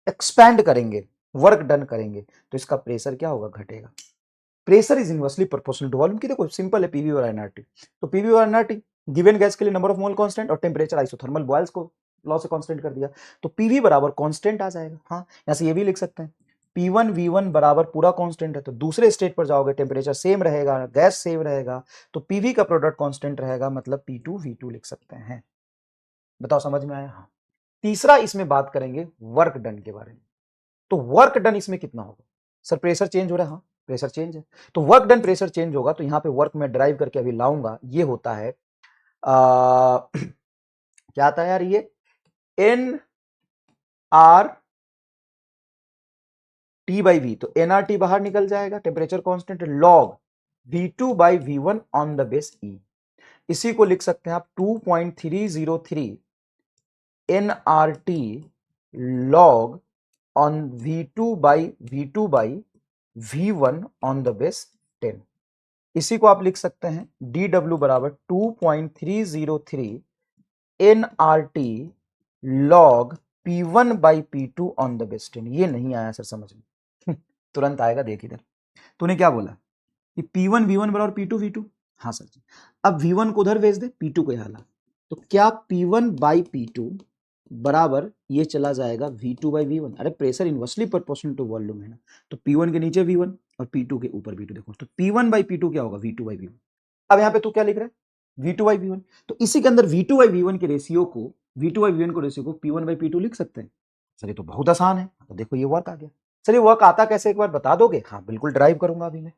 [SPEAKER 1] एक्सपैंड करेंगे, वर्क डन करेंगे, तो इसका प्रेशर क्या होगा? घटेगा। Pressure is inversely proportional to volume की देखो सिंपल है, पीवी और एनआरटी। तो पीवी और एनआरटी गिवन गैस के लिए नंबर ऑफ मोल कांस्टेंट और टेम्परेचर आइसोथर्मल बॉयल्स को लॉ से कांस्टेंट कर दिया, तो पीवी बराबर कांस्टेंट आ जाएगा। हाँ, यहां से ये भी लिख सकते हैं P1 V1 बराबर पूरा कांस्टेंट है, तो दूसरे स्टेट पर जाओगे टेम्परेचर सेम रहेगा, गैस सेम रहेगा, तो पीवी का प्रोडक्ट कांस्टेंट रहेगा, मतलब P2 V2 लिख सकते हैं। बताओ समझ में आया? हाँ। तीसरा इसमें बात करेंगे वर्क डन के बारे में। तो वर्क डन इसमें कितना होगा? सर प्रेशर चेंज हो रहा है। हाँ, प्रेशर चेंज है, तो वर्क डन प्रेशर चेंज होगा, तो यहां पे वर्क में ड्राइव करके अभी लाऊंगा, ये होता है क्या आता है यार, ये N R T by V, तो एनआर टी बाहर निकल जाएगा, temperature constant log V2 by V1 on the base e, इसी को लिख सकते हैं आप 2.303 N R T log on V2 by V1 on the base 10, इसी को आप लिख सकते हैं DW बराबर 2.303 NRT log P1 by P2 on the base 10। ये नहीं आया सर समझ में? तुरंत आएगा, देख इधर। तूने क्या बोला कि P1 V1 बराबर P2 V2? हाँ सर जी। अब V1 को उधर भेज दे, P2 को यहाँ ला, तो क्या P1 बाई P2 बराबर ये चला जाएगा V2 बाई V1? अरे pressure inversely proportional to volume है ना, तो P1 के नीचे V1 और P2 के ऊपर V2, देखो तो P1 बाई P2 क्या होगा? V2 by V1। अब यहाँ पे तू क्या लिख रहा है? V2 बाई V1, तो इसी के अंदर V2 बाई V1 के रेशियो को V2 बाई V1 को रेशियो को P1 बाई P2 लिख सकते हैं। सर ये तो बहुत आसान है, तो देखो ये वर्क आ गया। सर ये वर्क आता कैसे, एक बार बता दोगे? हाँ बिल्कुल, ड्राइव करूंगा अभी मैं,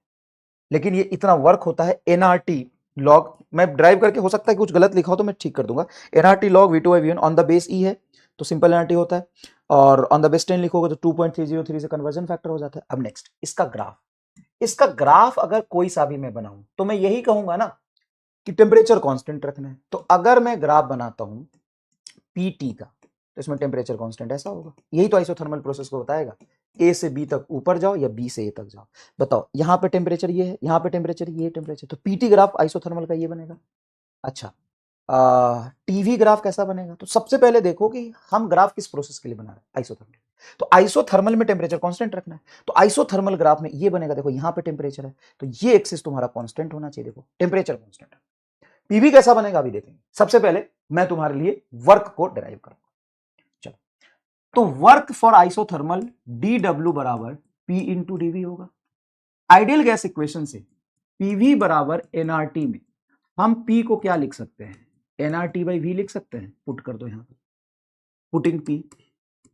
[SPEAKER 1] लेकिन ये इतना वर्क होता है एनआरटी लॉग, मैं ड्राइव करके हो सकता है कुछ गलत लिखा हो तो मैं ठीक कर दूंगा। N R T log V2 by V1 on the base e है, तो सिंपल एनआरटी होता है, और ऑन द बेस 10 लिखोगे तो 2.303 से कन्वर्जन फैक्टर हो जाता है। अब नेक्स्ट इसका ग्राफ अगर कोई सा भी मैं बनाऊं, तो मैं यही कहूंगा ना कि टेम्परेचर कांस्टेंट रखना है, तो अगर मैं ग्राफ बनाता हूं पीटी का, तो इसमें टेम्परेचर कांस्टेंट ऐसा होगा, यही तो आइसोथर्मल प्रोसेस को बताएगा। ए से बी तक ऊपर जाओ या बी से ए तक जाओ, बताओ यहाँ पे टेम्परेचर ये है, यहाँ पे टेम्परेचर ये टेम्परेचर, तो पीटी ग्राफ आइसोथर्मल का ये बनेगा। अच्छा, टीवी ग्राफ कैसा बनेगा? तो सबसे पहले देखो कि हम ग्राफ किस प्रोसेस के लिए बना रहे हैं, आइसोथर्मल। तो आइसोथर्मल में टेम्परेचर कांस्टेंट रखना है, तो आइसोथर्मल ग्राफ में ये बनेगा, देखो यहाँ पे टेम्परेचर है, तो ये एक्सिस तुम्हारा कांस्टेंट होना चाहिए, देखो टेम्परेचर कांस्टेंट है। पीवी कैसा बनेगा अभी देखेंगे, सबसे पहले मैं तुम्हारे लिए वर्क को डिराइव करूंगा। चलो, तो वर्क फॉर आइसोथर्मल DW बराबर P इंटू डीवी होगा। आइडियल गैस इक्वेशन से पीवी बराबर एनआरटी में हम P को क्या लिख सकते हैं? एनआरटी बाई वी लिख सकते हैं, पुट कर दो यहां पर, putting P,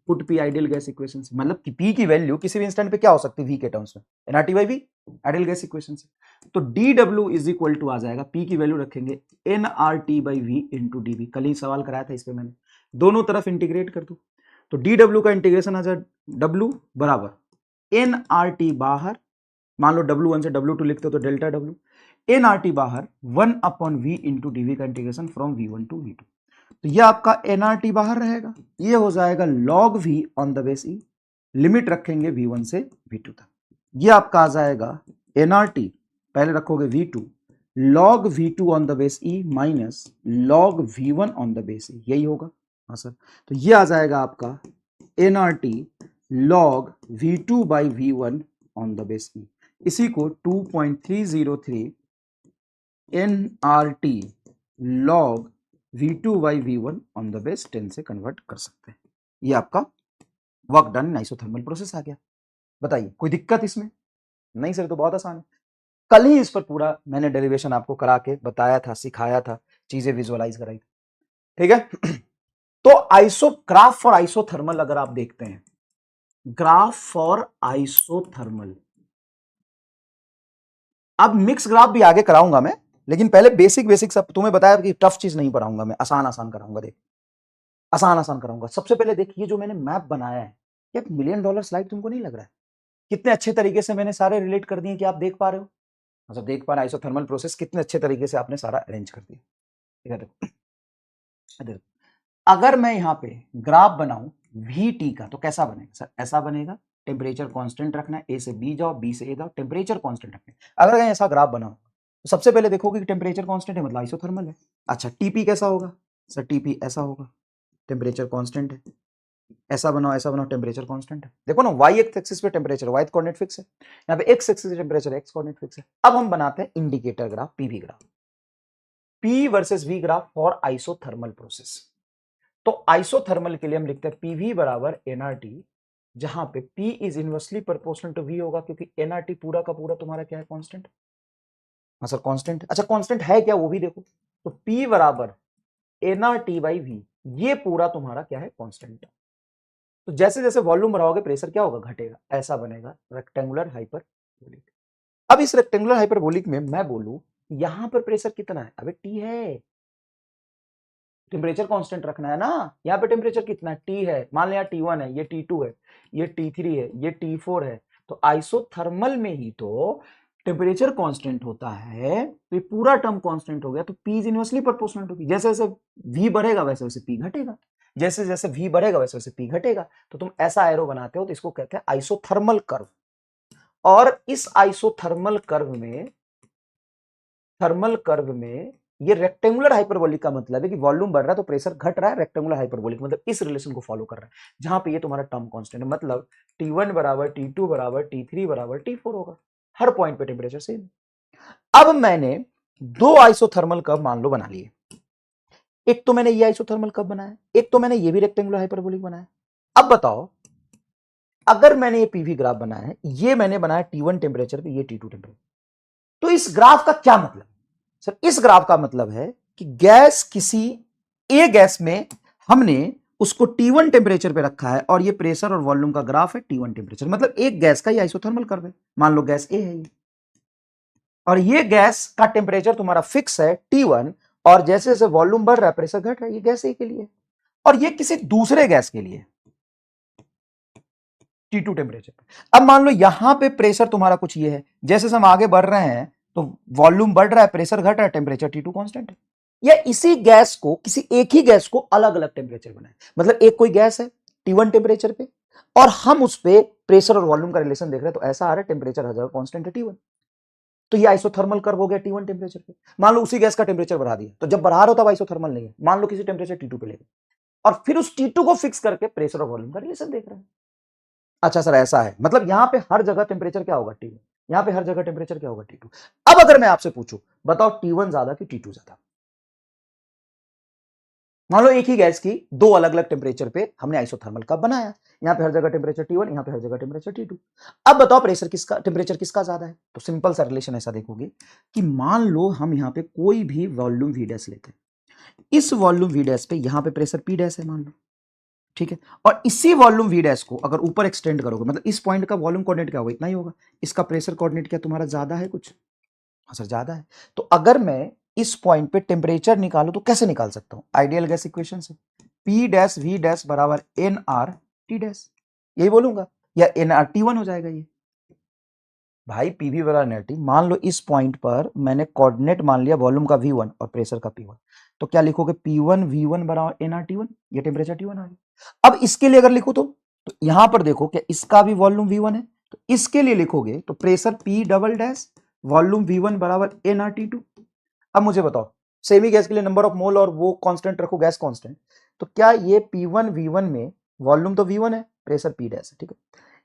[SPEAKER 1] put P ideal gas equation से, मतलब कि P की वैल्यू किसी भी इंस्टेंट पे क्या हो सकती है? V के टर्म्स में, NRT by V ideal gas equation से, तो DW इज इक्वल टू आ जाएगा, P की वैल्यू रखेंगे NRT by V into DV, कल ही सवाल कराया था इस पे मैंने, दोनों तरफ इंटीग्रेट कर दू, तो DW का इंटीग्रेशन आ जाए W बराबर एनआरटी बाहर, मान लो W1 से W2 लिखते हो तो डेल्टा W, एनआरटी बाहर 1 अपॉन वी इंटू डीवी का integration from V1 to V2, तो ये आपका एनआरटी बाहर रहेगा, ये हो जाएगा log V on the base E, limit रखेंगे V1 से V2 तक, ये आपका आ जाएगा एनआरटी, पहले रखोगे V2 log V2 on the base e minus log V1 on the base e, यही होगा। हाँ सर, तो ये आ जाएगा आपका N R T log V2 by V1 on the base e, इसी को 2.303 nRT log V2 by V1 on the base 10 से कन्वर्ट कर सकते हैं। ये आपका work done in isothermal process आ गया। बताइए कोई दिक्कत इसमें? नहीं सर, तो बहुत आसान है। कल ही इस पर पूरा मैंने डेरिवेशन आपको करा के बताया था, सिखाया था, चीजें विजुअलाइज कराई थी, ठीक है। तो ग्राफ फॉर आइसोथर्मल अगर आप देखते हैं, ग्राफ फॉर आइसोथर्मल, अब मिक्स ग्राफ भी आगे कराऊंगा मैं, लेकिन पहले बेसिक बेसिक सब तुम्हें बताया कि टफ चीज नहीं पढ़ाऊंगा मैं, आसान आसान कराऊंगा। देख, आसान आसान कराऊंगा। सबसे पहले देखिए जो मैंने मैप बनाया है, ये $1,000,000 स्लाइड तुमको नहीं लग रहा है? कितने अच्छे तरीके से मैंने सारे रिलेट कर दिए कि आप देख पा रहे हो, मतलब देख पा रहे आइसोथर्मल प्रोसेस कितने अच्छे तरीके से आपने सारा अरेंज कर दिया। ठीक है, देखो अगर मैं यहाँ पे ग्राफ बनाऊं VT का तो कैसा बनेगा सर? ऐसा बनेगा, टेम्परेचर कांस्टेंट रखना है, ए से बी जाओ, बी से ए जाओ, टेम्परेचर कांस्टेंट रखना है। अगर मैं ऐसा ग्राफ बनाऊं तो सबसे पहले देखोगे कि टेम्परेचर कांस्टेंट है, मतलब आइसोथर्मल है। अच्छा, टीपी कैसा होगा सर? टीपी ऐसा होगा, टेम्परेचर कांस्टेंट है। ऐसा बनाओ, ऐसा बनाओ, टेम्परेचर कांस्टेंट है। देखो ना, वाई एक्सिस पे टेम्परेचर वाई कोऑर्डिनेट फिक्स है, यहाँ पे एक्स एक्सिस पे टेम्परेचर एक्स कोऑर्डिनेट फिक्स है। अब हम बनाते हैं indicator graph, PV graph, P versus V graph for isothermal process. तो आइसोथर्मल के लिए हम लिखते हैं पीवी बराबर एनआरटी, जहां पे P is inversely proportional to V होगा, क्योंकि एनआरटी पूरा का पूरा तुम्हारा क्या है? कांस्टेंट। हाँ सर कांस्टेंट। अच्छा कांस्टेंट है क्या वो भी देखो, तो पी बराबर एनआरटी बाई वी, ये पूरा तुम्हारा क्या है? कांस्टेंट। तो जैसे जैसे वॉल्यूम बढ़ाओगे प्रेशर क्या होगा? घटेगा। ऐसा बनेगा रेक्टेंगुलर हाइपरबोलिक। अब इस रेक्टेंगुलर हाइपरबोलिक में मैं बोलूं यहां पर प्रेशर कितना है? अबे टी है, टेम्परेचर कांस्टेंट रखना है ना। यहाँ पे टेम्परेचर कितना है? टी है। मान लिया T1 है, ये T2 है, ये T3 है, ये T4 है। तो आइसोथर्मल में ही तो टेम्परेचर कांस्टेंट होता है, तो ये पूरा टर्म कांस्टेंट हो गया, तो P is inversely proportional to P। जैसे जैसे V बढ़ेगा वैसे वैसे P घटेगा, जैसे जैसे V बढ़ेगा वैसे वैसे P घटेगा। तो तुम ऐसा एरो बनाते हो तो इसको कहते हैं आइसोथर्मल कर्व। और इस आइसोथर्मल कर्व में, थर्मल कर्व में, ये रेक्टेंगुलर हाइपरबोलिक का मतलब है कि वॉल्यूम बढ़ रहा है तो प्रेशर घट रहा है। रेक्टेंगुलर हाइपरबोलिक मतलब इस रिलेशन को फॉलो कर रहा है, जहां पे ये तुम्हारा टर्म कांस्टेंट है, मतलब T1 बराबर T2 बराबर T3 बराबर T4 होगा। हर पॉइंट पे टेम्परेचर सेम। अब मैंने दो आइसोथर्मल कर्व मान लो बना लिए। एक तो मैंने ये आइसोथर्मल कर्व बनाया, एक तो मैंने ये भी रेक्टेंगुलर हाइपरबोलिक बनाया। अब बताओ, अगर मैंने ये पीवी ग्राफ बनाया है, ये मैंने बनाया T1 टेम्परेचर पे, ये T2 टेम्परेचर, तो इस ग्राफ का क्या मतलब? सर इस ग्राफ का मतलब है कि गैस, किसी ए गैस में हमने उसको T1 टेम्परेचर पे रखा है, और ये प्रेशर और वॉल्यूम का ग्राफ है T1 टेम्परेचर, मतलब एक गैस का ये आइसोथर्मल कर्व है। मान लो गैस ए है ये, और ये गैस का टेम्परेचर तुम्हारा फिक्स है T1, और जैसे जैसे वॉल्यूम बढ़ रहा है प्रेशर घट रहा है। ये गैस ए के लिए, और ये किसी दूसरे गैस के लिए T2 टेम्परेचर पे। अब मान लो यहां पे प्रेशर तुम्हारा कुछ ये है, जैसे हम आगे बढ़ रहे हैं तो वॉल्यूम बढ़ रहा है, प्रेशर घट रहा है, टेम्परेचर T2 कांस्टेंट है। या इसी गैस को, किसी एक ही गैस को अलग अलग टेम्परेचर बनाए, मतलब एक कोई गैस है T1 टेम्परेचर पे, और हम उस पे प्रेशर और वॉल्यूम का रिलेशन देख रहे हैं, तो ऐसा आ रहा है टेम्परेचर हर जगह कांस्टेंट है T1। तो ये आइसोथर्मल कर्व हो गया T1 टेम्परेचर पे। मान लो उसी गैस का टेम्परेचर बढ़ा दिया, तो जब बढ़ा रहे हो तब आइसोथर्मल नहीं है। मान लो किसी टेम्परेचर T2 पे ले गए, और फिर उस T2 को फिक्स करके प्रेशर और वॉल्यूम का रिलेशन देख रहे हैं। अच्छा सर ऐसा है, मतलब यहां पे हर जगह टेम्परेचर क्या होगा? T1। यहां पे हर जगह टेम्परेचर क्या होगा? T2। अब अगर मैं आपसे पूछूं, बताओ T1 ज्यादा कि T2 ज्यादा? मान लो एक ही गैस की दो अलग अलग टेम्परेचर पे हमने आइसोथर्मल कप बनाया, यहां पे हर जगह टेम्परेचर T1, यहां पे हर जगह टेम्परेचर T2। अब बताओ प्रेशर किसका, टेम्परेचर किसका ज्यादा है? तो सिंपल सा रिलेशन ऐसा देखोगे कि मान लो हम यहां पे कोई भी वॉल्यूम V डैश लेते हैं, इस वॉल्यूम V डैश पे यहां पे प्रेशर P डैश है मान लो, ठीक है, और इसी वॉल्यूम V डैश को अगर ऊपर एक्सटेंड करोगे, मतलब इस पॉइंट का वॉल्यूम कोऑर्डिनेट क्या होगा? इतना ही होगा। इसका प्रेशर कोऑर्डिनेट क्या तुम्हारा ज्यादा है कुछ? हाँ सर ज्यादा है। तो अगर मैं इस पॉइंट पे टेम्परेचर निकालू तो कैसे निकाल सकता हूं? आइडियल गैस इक्वेशन से, P डैश V डैश बराबर NR T डैश, यही बोलूंगा, या NR T1 हो जाएगा ये। भाई पीवी बराबर एनआरटी, मान लो इस पॉइंट पर मैंने कोऑर्डिनेट मान लिया वॉल्यूम का V1 और प्रेशर का P1, तो क्या लिखोगे? P1 V1 बराबर NR T1, ये टेम्परेचर T1 आ गया। अब इसके लिए अगर लिखो तो यहां पर देखो क्या इसका भी वॉल्यूम V1 है, तो इसके लिए लिखोगे तो pressure P double dash volume V1 बराबर NR T2। अब मुझे बताओ, सेमी गैस के लिए नंबर ऑफ मोल और वो कांस्टेंट रखो, गैस कांस्टेंट, तो क्या ये P1 V1 में वॉल्यूम तो V1 है, प्रेशर P डैश है, ठीक है,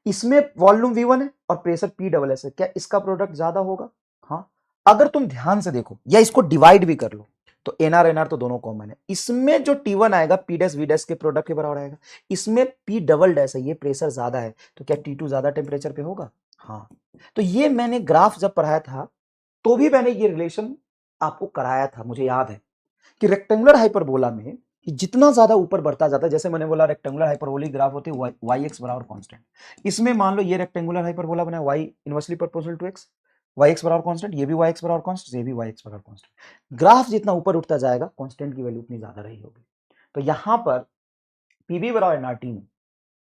[SPEAKER 1] इसमें वॉल्यूम V1 है और प्रेशर P डबल एस है, क्या इसका प्रोडक्ट ज्यादा होगा? हाँ। अगर तुम ध्यान से देखो या इसको डिवाइड भी कर लो तो एनआर एनआर तो दोनों कॉमन है। इसमें जो T1 आएगा पी डैश वी डैश के प्रोडक्ट के बराबर आएगा। इसमें पी डबल डैश है, ये प्रेशर ज्यादा है, तो क्या T2 ज्यादा टेम्परेचर पे होगा? हाँ। तो ये मैंने ग्राफ जब पढ़ाया था तो भी मैंने ये रिलेशन आपको कराया था, मुझे याद है कि रेक्टेंगुलर हाइपरबोला में कि जितना ज्यादा ऊपर बढ़ता जाता है, जैसे मैंने बोला रेक्टेंगुलर हाइपरबोलिक ग्राफ होते हैं वाई एक्स बराबर कांस्टेंट। इसमें मान लो ये रेक्टेंगुलर हाइपरबोला बना Y inversely proportional to X, Y X बराबर कांस्टेंट, ये भी वाई एक्स बराबर कांस्टेंट, ये भी वाई एक्स बराबर कांस्टेंट। ग्राफ जितना ऊपर उठता जाएगा कांस्टेंट की वैल्यू उतनी ज्यादा रही होगी। तो यहां पर पीवी बराबर एनआरटी में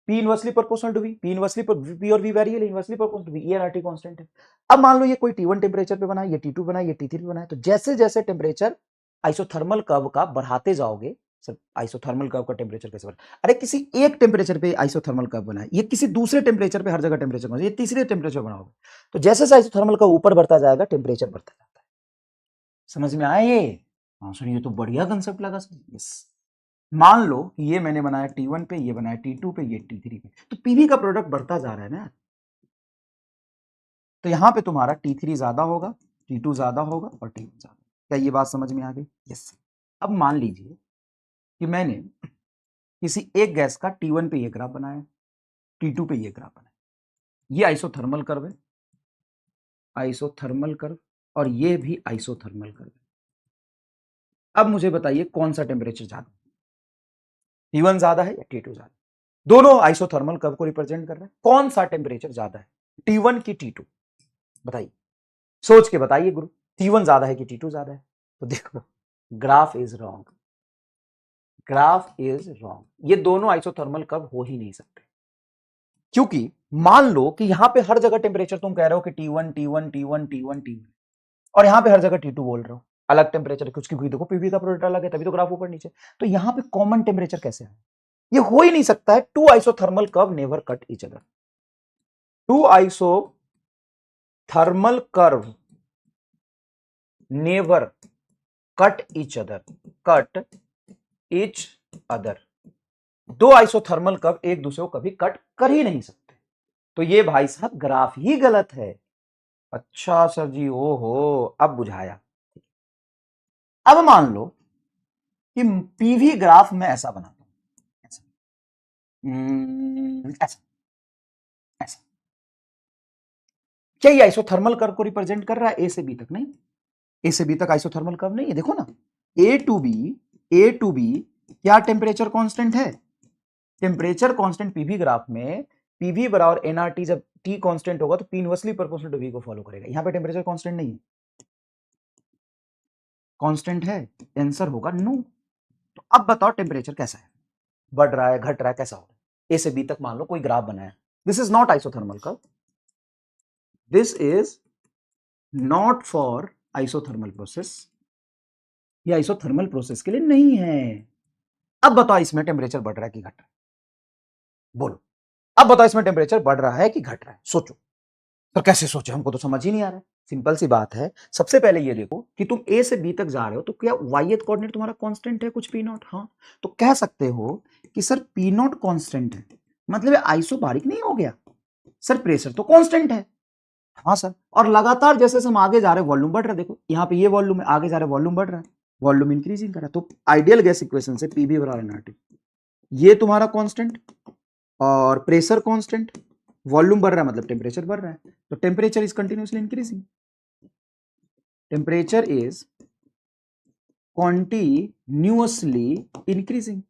[SPEAKER 1] P inversely proportional to V, P inversely P और V variable inversely proportional to V, ये एनआरटी कांस्टेंट है। अब मान लो ये कोई T1 टेम्परेचर पे बना है, ये T2 बना है, ये T3 बना है, तो जैसे जैसे टेम्परेचर आइसोथर्मल कर्व का बढ़ाते जाओगे, सर आइसोथर्मल कर्व का टेम्परेचर कैसे बढ़ा? अरे किसी एक टेम्परेचर पे आइसोथर्मल कर्व बना है, ये किसी दूसरे टेम्परेचर पे हर जगह टेम्परेचर बना है, ये तीसरे टेम्परेचर बनाओगे, तो जैसे जैसे आइसोथर्मल कर्व ऊपर बढ़ता जाएगा टेम्परेचर बढ़ता जाता है। समझ में आया ये? हाँ सर ये तो बढ़िया कंसेप्ट लगा सर। यस, मान लो कि ये मैंने बनाया T1 पे, ये बनाया T2 पे, ये T3 पे, तो पीवी का प्रोडक्ट बढ़ता जा रहा है ना, तो यहां पे तुम्हारा T3 ज्यादा होगा, T2 ज्यादा होगा और T1 ज्यादा। क्या ये बात समझ में आ गई? यस। अब मान लीजिए कि मैंने किसी एक गैस का T1 पे ये ग्राफ बनाया, T2 पे ये ग्राफ बनाया, ये आइसोथर्मल कर्व है, आइसोथर्मल कर्व, और ये भी आइसोथर्मल कर्व है। अब मुझे बताइए कौन सा टेम्परेचर ज्यादा, T1 ज्यादा है या T2 ज्यादा? दोनों आइसोथर्मल कर्व को रिप्रेजेंट कर रहे हैं, कौन सा टेम्परेचर ज्यादा है, T1 की T2? बताइए, सोच के बताइए गुरु, T1 ज्यादा है कि T2 ज्यादा है? तो देखो graph is wrong, graph is wrong, ये दोनों आइसोथर्मल कर्व हो ही नहीं सकते। क्योंकि मान लो कि यहां पे हर जगह टेम्परेचर तुम कह रहे हो कि T1 T1 T1 T1 T1, और यहां पे हर जगह T2 बोल रहे हो, अलग टेम्परेचर, कुछ की देखो पीवी का प्रोडक्ट अलग है, तभी तो ग्राफ ऊपर नीचे। तो यहां पे कॉमन टेम्परेचर कैसे है? ये हो ही नहीं सकता है। Two isothermal curve never cut each other, two isothermal curve never cut each other, cut each other. दो आइसोथर्मल कर्व एक दूसरे को कभी कट कर ही नहीं सकते। तो ये भाई साहब ग्राफ ही गलत है। अच्छा सर जी, ओहो, अब बुझाया। अब मान लो कि पीवी ग्राफ में ऐसा बनाता हूं, ऐसा ऐसा ऐसा, क्या ये आइसोथर्मल कर्व को रिप्रेजेंट कर रहा है ए से बी तक? नहीं, ए से बी तक आइसोथर्मल कर्व नहीं है। देखो ना, ए टू बी क्या टेम्परेचर कांस्टेंट है? टेम्परेचर कांस्टेंट पीवी ग्राफ में पीवी बराबर एनआरटी, जब टी कांस्टेंट होगा तो P inversely proportional to V को फॉलो करेगा। यहां पे टेम्परेचर कांस्टेंट नहीं है, कांस्टेंट है, आंसर होगा नो। तो अब बताओ टेम्परेचर कैसा है, बढ़ रहा है, घट रहा है, कैसा हो रहा है? ए से बी तक मान लो कोई ग्राफ बनाया, this is not isothermal curve, this is not for isothermal process, ये आइसोथर्मल प्रोसेस के लिए नहीं है। अब बताओ इसमें टेम्परेचर बढ़ रहा है कि घट रहा है? बोलो, अब बताओ इसमें टेम्परेचर बढ़ रहा है कि घट रहा है? सोचो। तो कैसे सोचे, हमको तो समझ ही नहीं आ रहा है। सिंपल सी बात है, सबसे पहले ये देखो कि तुम ए से बी तक जा रहे हो, तो क्या वाई कोऑर्डिनेट तुम्हारा कांस्टेंट है कुछ पी नॉट? हाँ, तो कह सकते हो कि सर पी नॉट कांस्टेंट है, मतलब आइसोबारिक नहीं हो गया सर, प्रेशर तो कांस्टेंट है। हाँ सर, और लगातार जैसे हम आगे जा रहे हैं वॉल्यूम बढ़ रहा है, देखो यहाँ पे ये वॉल्यूम है, आगे जा रहे हैं वॉल्यूम बढ़ रहा है, वॉल्यूम इंक्रीजिंग कर रहा है। तो आइडियल गैस इक्वेशन से पीवी बराबर एनआरटी, ये तुम्हारा कांस्टेंट और प्रेशर कांस्टेंट, वॉल्यूम बढ़ रहा है मतलब टेम्परेचर बढ़ रहा है, तो temperature is continuously increasing, temperature is continuously increasing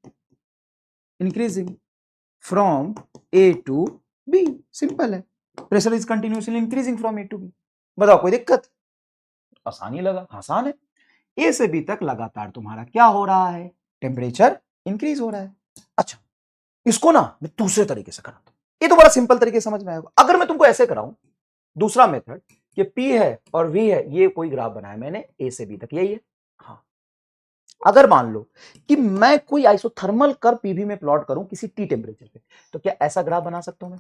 [SPEAKER 1] from A to B, simple है, pressure is continuously increasing from A to B। बताओ कोई दिक्कत? आसानी लगा, आसान है। ए से बी तक लगातार तुम्हारा क्या हो रहा है, टेम्परेचर इंक्रीज हो रहा है। अच्छा, इसको ना मैं दूसरे तरीके से कराता हूं, ये तो बड़ा सिंपल तरीके समझ में आएगा। अगर मैं तुमको ऐसे कराऊं, दूसरा मेथड, कि P है और V है, ये कोई ग्राफ बनाया मैंने ए से बी तक, यही है। हाँ, अगर मान लो कि मैं कोई आइसोथर्मल कर्व पीवी में प्लॉट करूं किसी टी टेम्परेचर पे, तो क्या ऐसा ग्राफ बना सकता हूं मैं?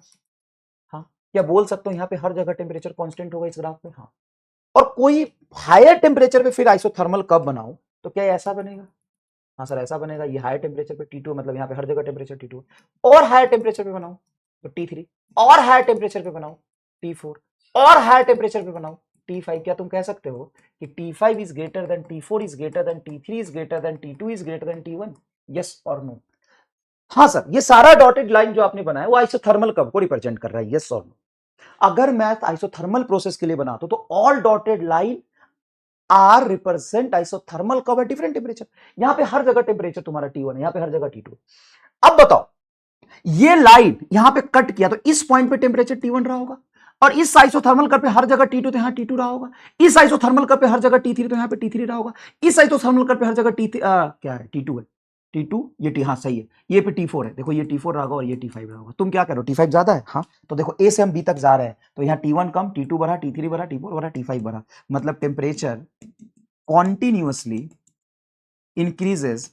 [SPEAKER 1] हाँ, क्या बोल सकता हूं यहां पे हर जगह टेम्परेचर कांस्टेंट होगा इस ग्राफ पे? हाँ, और कोई हायर टेम्परेचर पे फिर आइसोथर्मल कर्व बनाऊं, तो क्या ऐसा बनेगा? हाँ सर ऐसा बनेगा। ये हायर टेम्परेचर पे T2, मतलब यहाँ पे हर जगह टेम्परेचर T2, और हायर टेम्परेचर पे बनाऊं तो T3, और हायर टेम्परेचर पे बनाऊं T4, और हायर टेम्परेचर पे बनाऊं T5, क्या तुम कह सकते हो कि T5 is greater than T4 is greater than T3 is greater than T2 is greater than T1? Yes और नो? हाँ सर, ये सारा डॉटेड लाइन जो आपने बनाया वो आइसोथर्मल कर्व को रिप्रेजेंट कर रहा है, यस और नो? अगर मैं आइसोथर्मल प्रोसेस के लिए बनाता हूं तो all dotted line are represent isothermal curve at different temperature. यहां पे हर जगह टेम्परेचर तुम्हारा T1 है, यहां पे हर जगह T2। अब बताओ, ये लाइन यहां पे कट किया तो इस पॉइंट पे टेम्परेचर T1 रहा होगा, और इस आइसोथर्मल कर्व पे हर जगह T2 तो यहां T2 रहा होगा, इस आइसोथर्मल कर्व पे हर जगह T3 तो यहां पे T3 रहा होगा, इस आइसोथर्मल कर्व पे हर जगह क्या है, T2 है, T2 ये हाँ सही है, ये पे T4 है, देखो ये T4 रहा होगा और ये T5 रहा होगा। तुम क्या करो, T5 ज्यादा है, हाँ तो देखो A से हम B तक जा रहे हैं तो यहाँ T1 कम, T2 बढ़ा, T3 बढ़ा, T4 बढ़ा, T5 बढ़ा, मतलब temperature continuously increases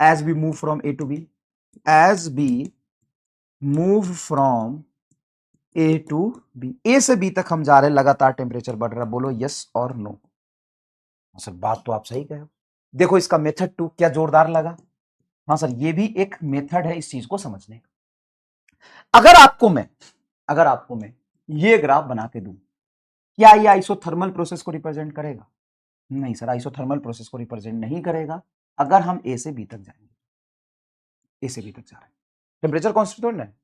[SPEAKER 1] as we move from A to B, as we move from A to B, A से B तक हम जा रहे हैं, लगातार टेम्परेचर बढ़ रहा है। बोलो यस और नो? सर बात तो आप सही कह रहे हो। देखो इसका मेथड 2 क्या जोरदार लगा। हाँ सर, ये भी एक मेथड है इस चीज को समझने का। अगर आपको मैं ये ग्राफ बना के दूं, क्या ये आइसोथर्मल प्रोसेस को रिप्रेजेंट करेगा? नहीं सर, आइसोथर्मल प्रोसेस को रिप्रेजेंट नहीं करेगा। अगर हम ए से बी तक जाएंगे, ए से बी तक जा रहे हैं, टेम्परेचर कांस्टेंट थोड़ा है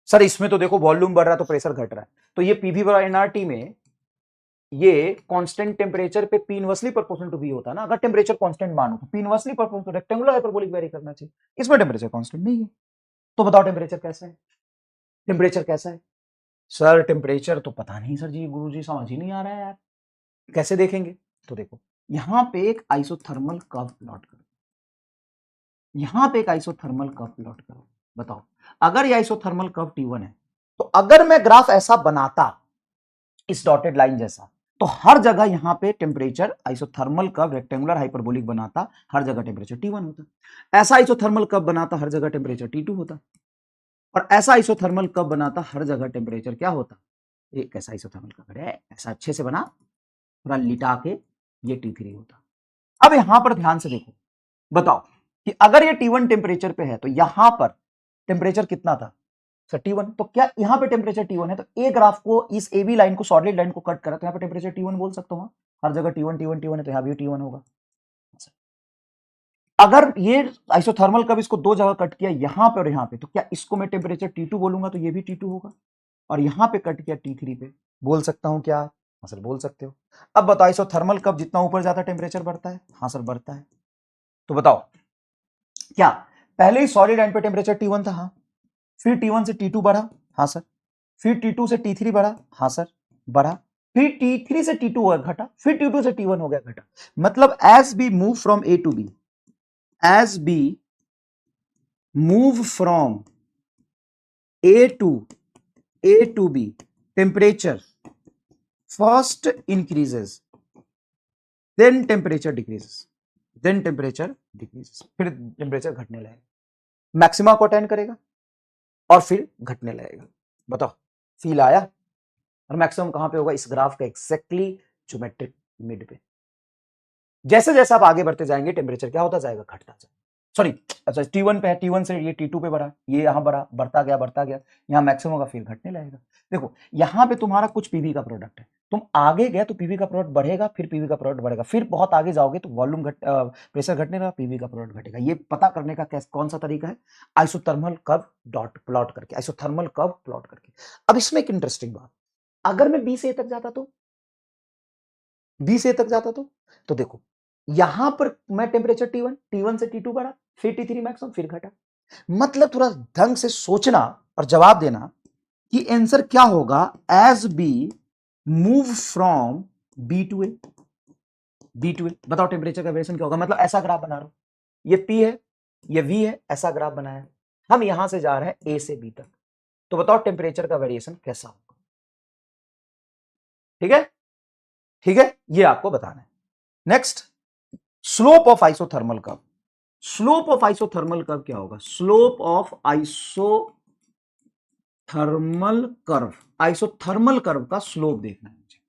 [SPEAKER 1] सर, इसमें तो देखो वॉल्यूम बढ़ रहा है तो प्रेशर घट रहा है, तो ये पीवी बाय एनआरटी में ये कांस्टेंट टेम्परेचर पे P inversely proportional to V होता है ना। अगर टेम्परेचर कांस्टेंट मानो तो P inversely proportional to rectangular hyperbolic vary करना चाहिए, इसमें टेम्परेचर कांस्टेंट नहीं है। तो बताओ टेम्परेचर कैसा है? टेम्परेचर कैसा है सर? टेम्परेचर तो पता नहीं सर जी, गुरुजी समझ ही नहीं आ रहा है यार, कैसे देखेंगे? तो देखो यहां पे एक आइसोथर्मल कर्व प्लॉट करो, यहां पे एक आइसोथर्मल कर्व प्लॉट करो। बताओ अगर ये आइसोथर्मल कर्व T1 है तो अगर मैं ग्राफ ऐसा बनाता इस डॉटेड लाइन जैसा, तो हर जगह यहां पे temperature isothermal curve rectangular hyperbolic बनाता, हर जगह टेम्परेचर T1 होता। ऐसा आइसोथर्मल कर्व बनाता, हर जगह टेम्परेचर T2 होता। और ऐसा आइसोथर्मल कर्व बनाता, हर जगह टेम्परेचर क्या होता? एक ऐसा आइसोथर्मल कर्व है, ऐसा अच्छे से बना, थोड़ा लिटा के ये T3 होता। अब यहां पर ध्यान से देखो, बताओ कि अगर ये T1 टेम्परेचर पे है तो यहां पर टेम्परेचर कितना था सर? T1। तो क्या यहां पे टेम्परेचर T1 है तो ए ग्राफ को, इस ए बी लाइन को, सॉलिड लाइन को कट करा तो यहां पे टेम्परेचर T1 बोल सकता हूं, हर जगह T1 T1 T1 है तो यहां भी T1 होगा। अगर ये आइसोथर्मल कर्व इसको दो जगह कट किया, यहां पे और यहां पे, तो क्या इसको मैं टेम्परेचर T2 बोलूंगा तो ये भी T2 होगा, और यहां पे कट किया T3 पे, बोल सकता हूं क्या? हाँ सर बोल सकते हो। अब बताओ आइसोथर्मल कर्व जितना ऊपर जाता टेम्परेचर बढ़ता है? हाँ सर बढ़ता है। तो बताओ क्या पहले ही सॉलिड एंड पे टेम्परेचर T1 था? हाँ। फिर T1 से T2 बढ़ा? हाँ सर। फिर T2 से T3 बढ़ा? हाँ सर बढ़ा। फिर T3 से T2 हो गया घटा, फिर T2 से T1 हो गया घटा। मतलब as B move from A to B, as B move from A to B, temperature first increases, then temperature decreases, then temperature decreases, फिर टेम्परेचर घटने लगेगा, मैक्सिमा को अटेंड करेगा और फिर घटने लगेगा। बताओ फील आया? और मैक्सिमम कहां पे होगा? इस ग्राफ का एग्जैक्टली ज्योमेट्रिक मिड पे। जैसे जैसे आप आगे बढ़ते जाएंगे टेम्परेचर क्या होता जाएगा? घटता जाएगा। सॉरी, अच्छा T1 पे है, T1 से ये T2 पे बढ़ा, ये यहां बढ़ा, बढ़ता गया, यहां मैक्सिमम होगा, फिर घटने लगेगा। देखो यहां पे तुम्हारा कुछ पीवी का प्रोडक्ट है, तुम आगे गए तो पीवी का प्रोडक्ट बढ़ेगा, फिर पीवी का प्रोडक्ट बढ़ेगा, फिर बहुत आगे जाओगे तो वॉल्यूम प्रेशर घटने लगा, पीवी का प्रोडक्ट घटेगा। ये पता करने का कौन सा तरीका है? आइसोथर्मल कर्व डॉट प्लॉट करके, आइसोथर्मल कर्व प्लॉट करके। अब इसमें एक इंटरेस्टिंग बात, अगर मैं बी से ए तक जाता तो, बी से ए तक जाता तो देखो यहां पर मैं टेम्परेचर T1 से T2 बढ़ा, फिर T3 मैक्सिमम, फिर घटा। मतलब थोड़ा ढंग से सोचना और जवाब देना कि आंसर क्या होगा as B move from B to A, B to A. बताओ टेम्परेचर का वेरिएशन क्या होगा? मतलब ऐसा ग्राफ बना रहा हूं, ये P है, ये V है, ऐसा ग्राफ बनाया, हम यहां से जा रहे हैं A से B तक, तो बताओ टेम्परेचर का वेरिएशन कैसा होगा? ठीक है, ठीक है, ये आपको बताना है। Next, slope of isothermal curve. Slope of isothermal curve क्या होगा? Slope of isothermal curve, isothermal curve का स्लोप देखना है मुझे।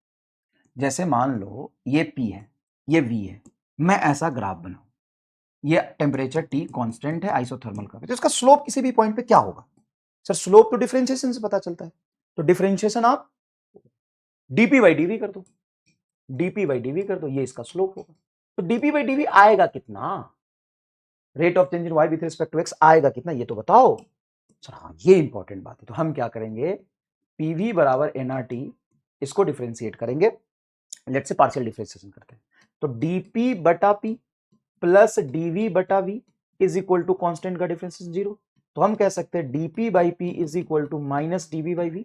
[SPEAKER 1] जैसे मान लो ये P है, ये V है, मैं ऐसा ग्राफ बनाऊं, ये टेम्परेचर T कांस्टेंट है, आइसोथर्मल कर्व, तो इसका स्लोप किसी भी पॉइंट पे क्या होगा? सर स्लोप तो डिफरेंशिएशन से पता चलता है, तो डिफरेंशिएशन आप dp by dv कर दो, डीपी बाई डीवी कर दो, ये इसका स्लोप होगा। तो डीपी बाई डीवी आएगा कितना, rate of change in Y with respect to X आएगा कितना, ये तो बताओ। अच्छा हाँ, ये इंपॉर्टेंट बात है। तो हम क्या करेंगे, पीवी बराबर एनआरटी, इसको डिफरेंशिएट करेंगे, लेट से पार्शियल डिफरेंशिएशन करते हैं। तो डीपी बटा पी प्लस डीवी बटा V is equal to constant का डिफरेंस जीरो। तो हम कह सकते हैं DP by P is equal to minus DV by V.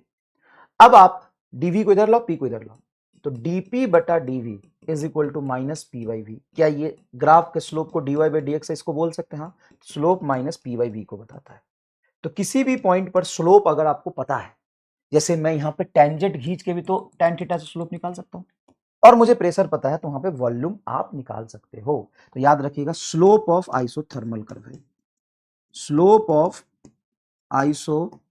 [SPEAKER 1] अब आप डीवी को इधर लाओ, पी को इधर लाओ, तो डीपी बटा DV is equal to minus P by V. क्या ये ग्राफ के स्लोप को D Y by D X इसको बोल सकते हैं? हाँ, slope minus P by V को बताता है। तो किसी भी पॉइंट पर स्लोप अगर आपको पता है, जैसे मैं यहां पे टेंजेंट खींच के भी तो tan थीटा से स्लोप निकाल सकता हूं, और मुझे प्रेशर पता है तो वहां पे वॉल्यूम आप निकाल सकते हो। तो याद रखिएगा, स्लोप ऑफ आइसोथर्मल कर्व है, स्लोप ऑफ आइसोथर्मल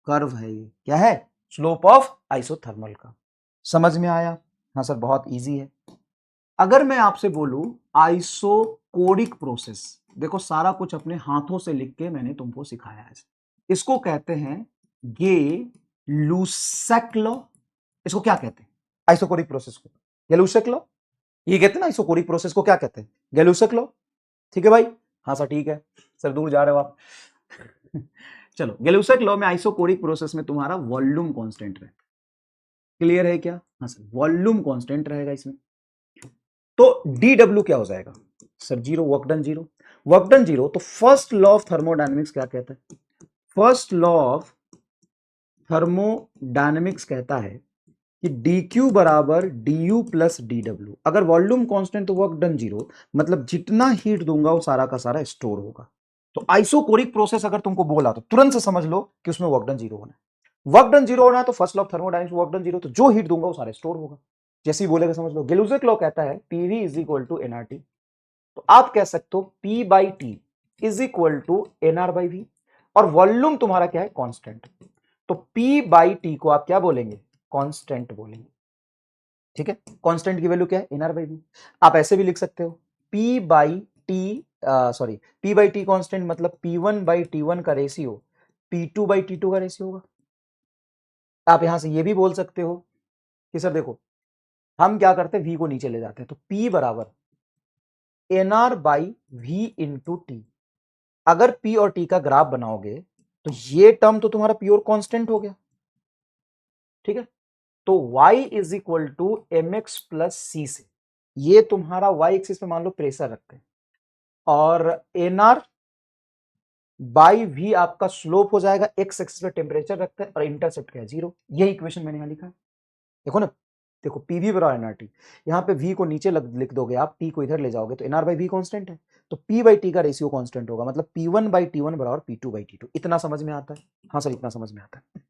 [SPEAKER 1] कर्व है, ये क्या है, स्लोप ऑफ आइसोथर्मल का। समझ में आया? हाँ सर, बहुत इजी है। अगर मैं आपसे बोलूं आइसोकोरिक प्रोसेस, देखो सारा कुछ अपने हाथों से लिख के मैंने तुमको सिखाया है। इसको कहते हैं गे लूसेक लॉ। इसको क्या कहते हैं, आइसोकोरिक प्रोसेस को गेलूसेक लॉ। ये कहते हैं ना आइसोकोरिक प्रोसेस को क्या कहते हैं, गेलूसेक लॉ। ठीक है भाई? हाँ सर ठीक है सर, दूर जा रहे हो आप। चलो, गेलूसेक लॉ में आइसोकोरिक प्रोसेस में तुम्हारा वॉल्यूम कांस्टेंट रहता है। क्लियर है क्या? हाँ सर, वॉल्यूम कांस्टेंट रहेगा इसमें। तो dw क्या हो जाएगा sir, zero, work done zero, work done zero. तो फर्स्ट लॉ ऑफ थर्मोडायनेमिक्स क्या कहता है, फर्स्ट लॉ ऑफ थर्मोडायनेमिक्स कहता है कि dq बराबर du प्लस dw। अगर वॉल्यूम कांस्टेंट तो वर्क डन जीरो, मतलब जितना हीट दूंगा वो सारा का सारा स्टोर होगा। तो आइसोकोरिक प्रोसेस अगर तुमको बोला तो तुरंत से समझ लो कि उसमें वर्क डन जीरो होना है। वर्क डन जीरो होना है तो first law of thermodynamics work done zero, तो जो हीट दूंगा वो सारा स्टोर होगा। जैसे ही बोलेगा समझ लो। गेलुजिक लॉ कहता है PV is equal to NRT, तो आप कह सकते हो P by T is equal to NR by V, और वॉल्यूम तुम्हारा क्या है, कांस्टेंट। तो पी बाई टी को आप क्या बोलेंगे, कांस्टेंट बोलेंगे। ठीक है, कांस्टेंट की वैल्यू क्या है, एनआर बाई वी। आप ऐसे भी लिख सकते हो P by T, sorry, P by T constant मतलब P one by T one का ratio P two by T two का रेशियो होगा। आप यहां से ये भी बोल सकते हो कि सर देखो, हम क्या करते हैं, वी को नीचे ले जाते हैं, तो पी बराबर N R by V into T. अगर पी और टी का ग्राफ बनाओगे तो ये टर्म तो तुम्हारा प्योर कांस्टेंट हो गया। ठीक है, तो y is equal to M X plus C से, ये तुम्हारा y एक्सिस पे मान लो प्रेशर रखते हैं, और एन आर बाई वी आपका स्लोप हो जाएगा, एक्स एक्सिस पे टेम्परेचर रखते हैं, और इंटरसेप्ट क्या है, जीरो। यही इक्वेशन मैंने यहां लिखा है, देखो ना। देखो पीवी बराबर एनआरटी, यहाँ पे वी को नीचे लिख दोगे आप, टी को इधर ले जाओगे तो एनआर बाई वी कॉन्स्टेंट है, तो पी बाई टी का रेशियो कॉन्स्टेंट होगा, मतलब P one by T one बराबर P two by T two. इतना समझ में आता है? हाँ सर, इतना समझ में आता है।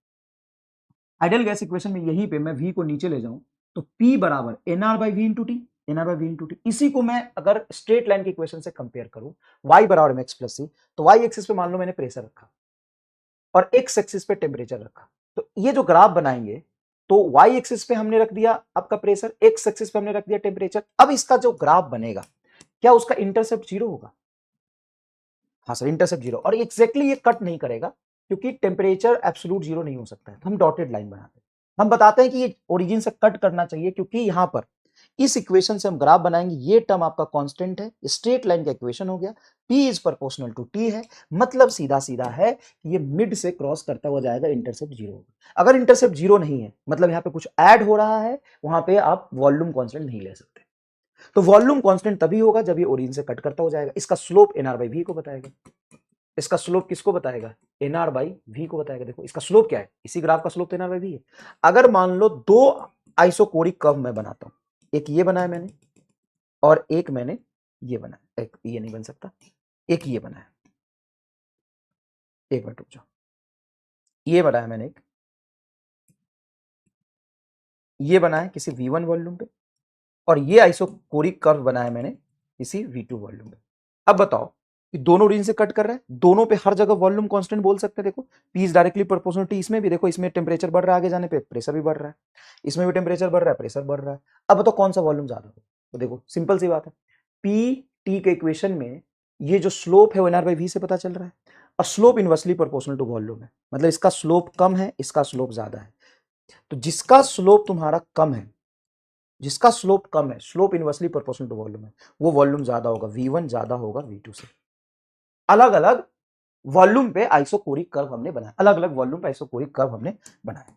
[SPEAKER 1] आइडियल गैस इक्वेशन में यहीं पे मैं वी को नीचे ले जाऊं तो पी बराबर NR by V into T, NR by V into T. इसी को मैं अगर स्ट्रेट लाइन की इक्वेशन से कंपेयर करूं, वाई बराबर एम एक्स प्लस सी, तो वाई एक्सिस पे मान लो मैंने प्रेशर रखा और एक्स एक्सिस पे टेम्परेचर रखा, तो ये जो ग्राफ बनाएंगे, तो वाई एक्सिस पे हमने रख दिया आपका प्रेशर, एक्स एक्सिस पे हमने रख दिया टेम्परेचर। अब इसका जो ग्राफ बनेगा, क्या उसका इंटरसेप्ट जीरो होगा? हाँ सर, इंटरसेप्ट जीरो, और एग्जैक्टली ये कट नहीं करेगा क्योंकि टेम्परेचर एब्सोल्यूट जीरो नहीं हो सकता है, तो हम डॉटेड लाइन बनाते हैं। हम बताते हैं कि ये ओरिजिन से कट करना चाहिए, क्योंकि यहां पर इस इक्वेशन से हम ग्राफ बनाएंगे, ये टर्म आपका कांस्टेंट है, स्ट्रेट लाइन का इक्वेशन हो गया, P is proportional to T है, मतलब सीधा सीधा है कि ये मिड से क्रॉस करता हुआ जाएगा, इंटरसेप्ट जीरो होगा। अगर इंटरसेप्ट जीरो नहीं है, मतलब यहां पे कुछ ऐड हो रहा है, वहां पे आप वॉल्यूम कांस्टेंट नहीं ले सकते। तो वॉल्यूम कांस्टेंट तभी होगा जब ये ओरिजिन से कट करता हो जाएगा। इसका स्लोप एनआर बाई वी को बताएगा। इसका स्लोप किसको बताएगा, एनआर बाई वी को बताएगा। देखो इसका स्लोप क्या है, इसी ग्राफ का स्लोप तो एनआर बाई वी है। अगर मान लो दो आइसोकोरिक कर्व मैं बनाता हूं, एक ये बनाया मैंने और एक मैंने ये बनाया, एक ये नहीं बन सकता, एक ये बनाया, एक मिनट रुक जाओ, ये बनाया मैंने एक, ये बनाया किसी V1 वॉल्यूम पे, और ये आइसोकोरिक कर्व बनाया मैंने किसी V2 वॉल्यूम पे। अब बताओ कि दोनों ओरिजिन से कट कर रहा है, दोनों पे हर जगह वॉल्यूम कांस्टेंट बोल सकते हैं। देखो P is directly proportional T, इसमें भी देखो, इसमें टेम्परेचर बढ़ रहा है, आगे जाने पे प्रेशर भी बढ़ रहा है, इसमें भी टेम्परेचर बढ़ रहा है, प्रेशर बढ़ रहा है। अब बताओ कौन सा वॉल्यूम ज्यादा हो? तो देखो सिंपल सी बात है, P T के इक्वेशन में ये जो स्लोप है वो एनआर बाई वी से पता चल रहा है, और slope inversely proportional to volume है, मतलब इसका स्लोप कम है, इसका स्लोप ज्यादा है। तो जिसका स्लोप तुम्हारा कम है, जिसका स्लोप कम है, slope inversely proportional to volume है, वो वॉल्यूम ज्यादा होगा, V1 ज्यादा होगा V2 से। अलग अलग वॉल्यूम पे आइसोकोरिक कर्व हमने बनाया, अलग अलग वॉल्यूम पे आइसोकोरिक कर्व हमने बनाया।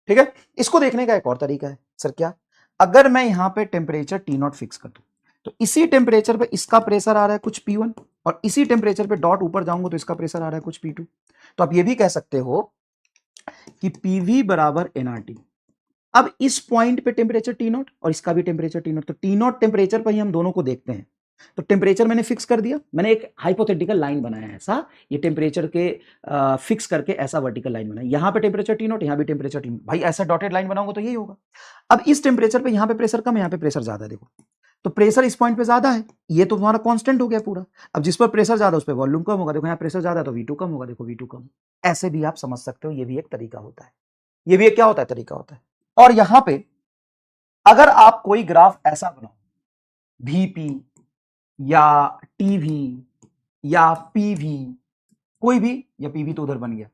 [SPEAKER 1] ठीक है, इसको देखने का एक और तरीका है, सर क्या? अगर मैं यहां पे टेम्परेचर T0 फिक्स कर दूं, तो इसी टेम्परेचर पे इसका प्रेशर आ रहा है कुछ P1, और इसी टेम्परेचर पे डॉट ऊपर जाऊंगा तो इसका प्रेशर आ रहा है कुछ P2। तो आप ये भी कह सकते हो कि PV बराबर nRT। अब इस पॉइंट पे टेम्परेचर T0 और इसका भी टेम्परेचर T0, तो T0 टेम्परेचर पर ही हम दोनों को देखते हैं। तो टेम्परेचर मैंने फिक्स कर दिया, मैंने एक हाइपोथेटिकल लाइन बनाया है ऐसा, ये टेम्परेचर के फिक्स करके ऐसा वर्टिकल लाइन बनाया, यहां पे टेम्परेचर T0, यहां भी टेम्परेचर T0, भाई ऐसा डॉटेड लाइन बनाऊंगा तो यही होगा। अब इस टेम्परेचर पे यहां पे प्रेशर कम है, यहां पे प्रेशर ज्यादा है, देखो तो प्रेशर इस पॉइंट पे ज्यादा है, ये तो तुम्हारा कांस्टेंट हो गया पूरा। अब जिस पर प्रेशर ज्यादा उस पर वॉल्यूम कम होगा, देखो यहाँ प्रेशर ज्यादा है तो V2 कम होगा, देखो V2 कम। ऐसे भी आप समझ सकते हो, ये भी एक तरीका होता है, ये भी एक क्या होता है, तरीका होता है। और यहां पे अगर आप कोई ग्राफ ऐसा बनाओ, VP या TV या PV, कोई भी, या PV तो उधर बन गया,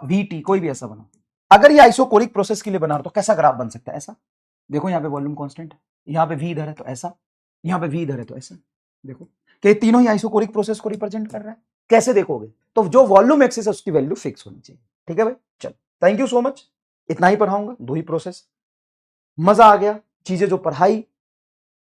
[SPEAKER 1] VT, कोई भी ऐसा बना, अगर ये आइसोकोरिक प्रोसेस के लिए बना रहा तो कैसा ग्राफ बन सकता है? ऐसा देखो, यहाँ पे वॉल्यूम कांस्टेंट है, यहाँ पे V इधर है तो ऐसा, यहाँ पे V इधर है तो ऐसा, देखो कि ये तीनों ही आइसोकोरिक प्रोसेस को रिप्रेजेंट कर रहा है। कैसे देखोगे? तो जो वॉल्यूम एक्सिस है उसकी वैल्यू फिक्स होनी चाहिए। ठीक है भाई, चलो थैंक यू सो मच, इतना ही पढ़ाऊंगा, दो ही प्रोसेस। मजा आ गया, चीजें जो पढ़ाई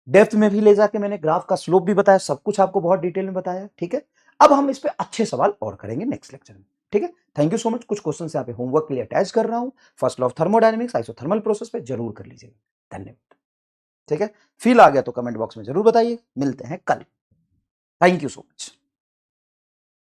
[SPEAKER 1] डेप्थ में भी ले जाके मैंने ग्राफ का स्लोप भी बताया, सब कुछ आपको बहुत डिटेल में बताया। ठीक है, अब हम इस पे अच्छे सवाल और करेंगे नेक्स्ट लेक्चर में। ठीक है, थैंक यू सो मच। कुछ क्वेश्चन यहाँ पे होमवर्क के लिए अटैच कर रहा हूं, first law of thermodynamics, isothermal process पे जरूर कर लीजिएगा। धन्यवाद। ठीक है, फील आ गया तो कमेंट बॉक्स में जरूर बताइए, मिलते हैं कल। Thank you so much.